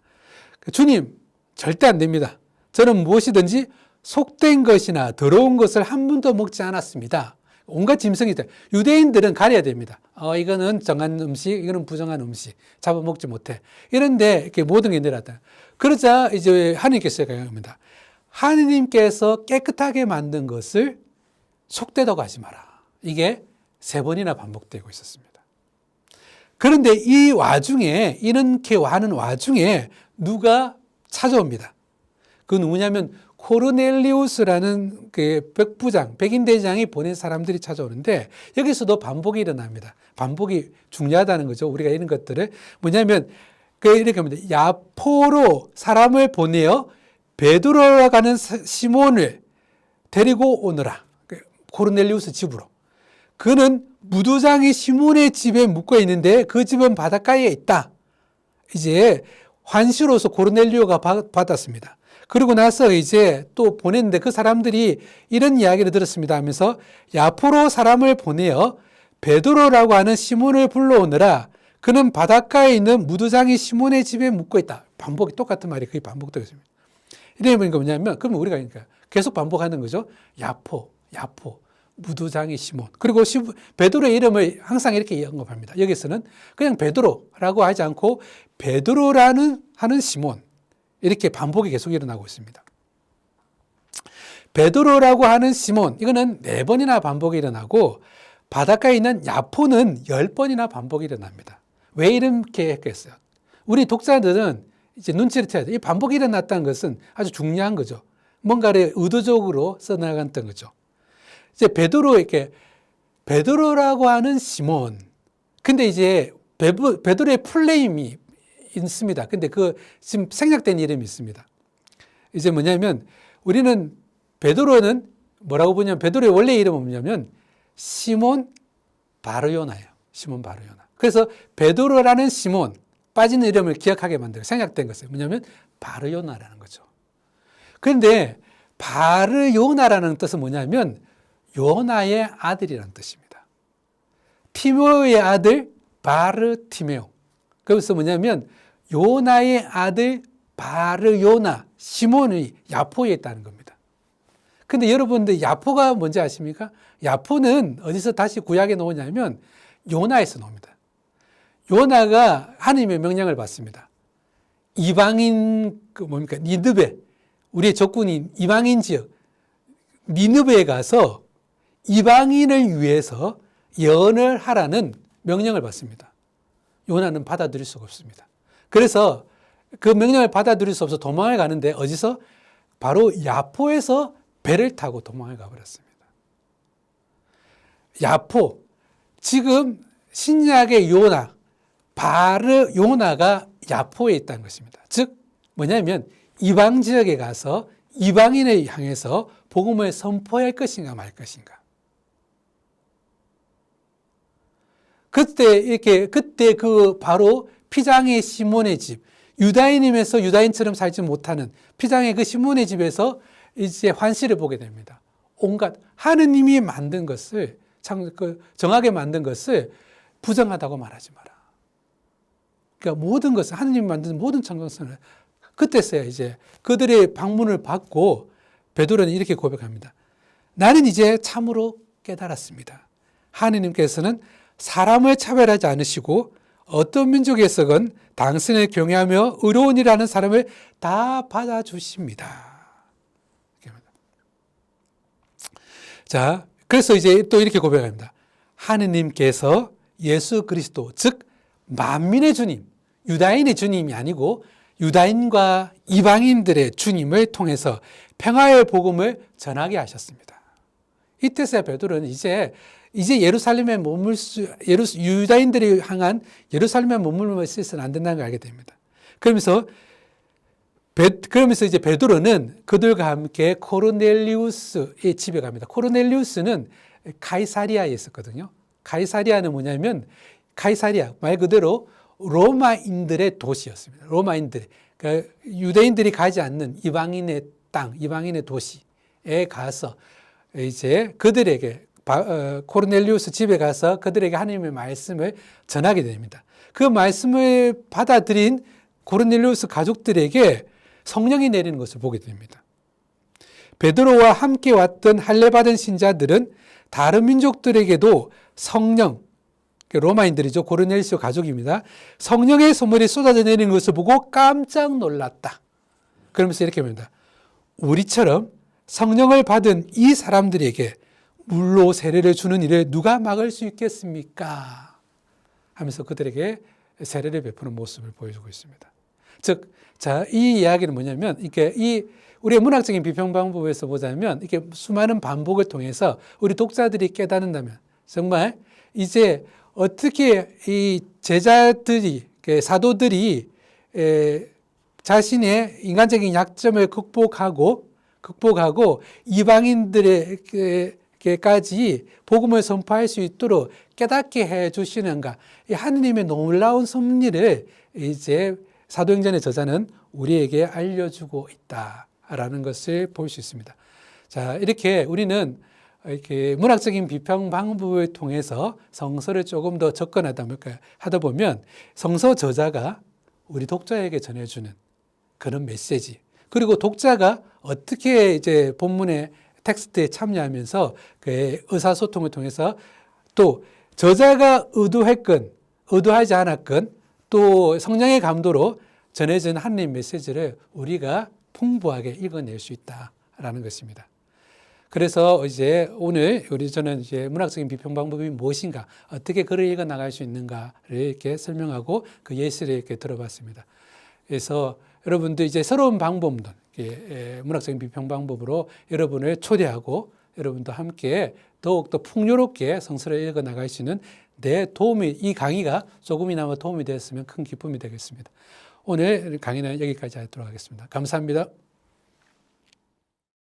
주님, 절대 안 됩니다. 저는 무엇이든지 속된 것이나 더러운 것을 한 번도 먹지 않았습니다. 온갖 짐승이 있다. 유대인들은 가려야 됩니다. 이거는 정한 음식, 이거는 부정한 음식. 잡아먹지 못해. 이런데 이렇게 모든 게 내려왔다. 그러자 이제 하나님께서 얘기합니다. 하나님께서 깨끗하게 만든 것을 속되다고 하지 마라. 이게 3번이나 반복되고 있었습니다. 그런데 이 와중에, 이렇게 하는 와중에 누가 찾아옵니다. 그 누구냐면 코르넬리우스라는 그 백부장, 백인대장이 보낸 사람들이 찾아오는데 여기서도 반복이 일어납니다. 반복이 중요하다는 거죠. 우리가 이런 것들을 뭐냐면 이렇게 합니다. 야포로 사람을 보내어 베드로라 가는 시몬을 데리고 오너라. 코르넬리우스 집으로. 그는 무두장이 시몬의 집에 묵고 있는데 그 집은 바닷가에 있다. 이제 환시로서 코르넬리오가 받았습니다. 그리고 나서 이제 또 보냈는데 그 사람들이 이런 이야기를 들었습니다 하면서 야포로 사람을 보내어 베드로라고 하는 시몬을 불러오느라 그는 바닷가에 있는 무두장이 시몬의 집에 묵고 있다. 반복이 똑같은 말이 거의 반복되고 있습니다. 이러면 뭐냐면 그러면 우리가 그러니까 계속 반복하는 거죠. 야포, 무두장이 시몬. 그리고 베드로의 이름을 항상 이렇게 언급합니다. 여기서는 그냥 베드로라고 하지 않고 베드로라는 하는 시몬. 이렇게 반복이 계속 일어나고 있습니다. 베드로라고 하는 시몬, 이거는 4번이나 반복이 일어나고 바닷가에 있는 야포는 10번이나 반복이 일어납니다. 왜 이렇게 했겠어요? 우리 독자들은 이제 눈치를 채야 돼요. 이 반복이 일어났다는 것은 아주 중요한 거죠. 뭔가를 의도적으로 써나갔던 거죠. 이제 베드로라고 하는 시몬. 근데 이제 베드로의 풀네임이 있습니다. 근데 지금 생략된 이름이 있습니다. 이제 뭐냐면 우리는 베드로는 뭐라고 보냐면 베드로의 원래 이름은 뭐냐면 시몬 바르요나예요. 시몬 바르요나. 그래서 베드로라는 시몬 빠지는 이름을 기억하게 만들고 생략된 것은 뭐냐면 바르요나라는 거죠. 그런데 바르요나라는 뜻은 뭐냐면 요나의 아들이라는 뜻입니다. 티모의 아들 바르티메오. 그래서 뭐냐면 요나의 아들 바르요나, 시몬이 야포에 있다는 겁니다. 근데 여러분들 야포가 뭔지 아십니까? 야포는 어디서 다시 구약에 나오냐면 요나에서 나옵니다. 요나가 하나님의 명령을 받습니다. 이방인, 뭡니까? 니느베, 우리의 적군인 이방인 지역, 니느베에 가서 이방인을 위해서 예언을 하라는 명령을 받습니다. 요나는 받아들일 수가 없습니다. 그래서 그 명령을 받아들일 수 없어 도망을 가는데 어디서? 바로 야포에서 배를 타고 도망을 가버렸습니다. 야포, 지금 신약의 요나, 바르 요나가 야포에 있다는 것입니다. 즉 뭐냐면 이방 지역에 가서 이방인을 향해서 복음을 선포할 것인가 말 것인가. 그때 그 바로 피장의 시몬의 집, 유다인이면서 유다인처럼 살지 못하는 피장의 그 시몬의 집에서 이제 환시를 보게 됩니다. 온갖 하느님이 만든 것을 정하게 만든 것을 부정하다고 말하지 마라. 그러니까 모든 것을 하느님이 만든 모든 창조성을 그때서야 이제 그들의 방문을 받고 베드로는 이렇게 고백합니다. 나는 이제 참으로 깨달았습니다. 하느님께서는 사람을 차별하지 않으시고 어떤 민족에서건 당신을 경외하며 의로운 일하는 사람을 다 받아주십니다. 자, 그래서 이제 또 이렇게 고백합니다. 하느님께서 예수 그리스도, 즉 만민의 주님, 유다인의 주님이 아니고 유다인과 이방인들의 주님을 통해서 평화의 복음을 전하게 하셨습니다. 이때서야 베드로는 이제 예루살렘에 유다인들이 향한 예루살렘에 머물러 있어서는 안 된다는 걸 알게 됩니다. 그러면서 이제 베드로는 그들과 함께 코르넬리우스의 집에 갑니다. 코르넬리우스는 가이사리아에 있었거든요. 가이사리아는 뭐냐면 가이사리아 말 그대로 로마인들의 도시였습니다. 로마인들, 그러니까 유대인들이 가지 않는 이방인의 땅, 이방인의 도시에 가서 이제 그들에게 코르넬리우스 집에 가서 그들에게 하나님의 말씀을 전하게 됩니다. 그 말씀을 받아들인 코르넬리우스 가족들에게 성령이 내리는 것을 보게 됩니다. 베드로와 함께 왔던 할례받은 신자들은 다른 민족들에게도 성령, 로마인들이죠. 코르넬리우스 가족입니다. 성령의 선물이 쏟아져 내리는 것을 보고 깜짝 놀랐다. 그러면서 이렇게 합니다. 우리처럼 성령을 받은 이 사람들에게 물로 세례를 주는 일을 누가 막을 수 있겠습니까? 하면서 그들에게 세례를 베푸는 모습을 보여주고 있습니다. 즉, 자, 이 이야기는 뭐냐면, 우리의 문학적인 비평 방법에서 보자면, 이렇게 수많은 반복을 통해서 우리 독자들이 깨닫는다면, 정말 이제 어떻게 이 제자들이, 사도들이 자신의 인간적인 약점을 극복하고 이방인들에게까지 복음을 선포할 수 있도록 깨닫게 해 주시는가. 이 하느님의 놀라운 섭리를 이제 사도행전의 저자는 우리에게 알려주고 있다라는 것을 볼 수 있습니다. 자, 이렇게 우리는 이렇게 문학적인 비평 방법을 통해서 성서를 조금 더 접근하다 보면 성서 저자가 우리 독자에게 전해주는 그런 메시지, 그리고 독자가 어떻게 이제 본문의 텍스트에 참여하면서 그 의사소통을 통해서 또 저자가 의도하지 않았건 또 성령의 감도로 전해진 하나님 메시지를 우리가 풍부하게 읽어낼 수 있다라는 것입니다. 그래서 이제 오늘 저는 이제 문학적인 비평 방법이 무엇인가, 어떻게 글을 읽어 나갈 수 있는가를 이렇게 설명하고 그 예시를 이렇게 들어봤습니다. 그래서 여러분도 이제 새로운 방법론, 문학적인 비평 방법으로 여러분을 초대하고 여러분도 함께 더욱더 풍요롭게 성서를 읽어 나갈 수 있는 이 강의가 조금이나마 도움이 되었으면 큰 기쁨이 되겠습니다. 오늘 강의는 여기까지 하도록 하겠습니다. 감사합니다.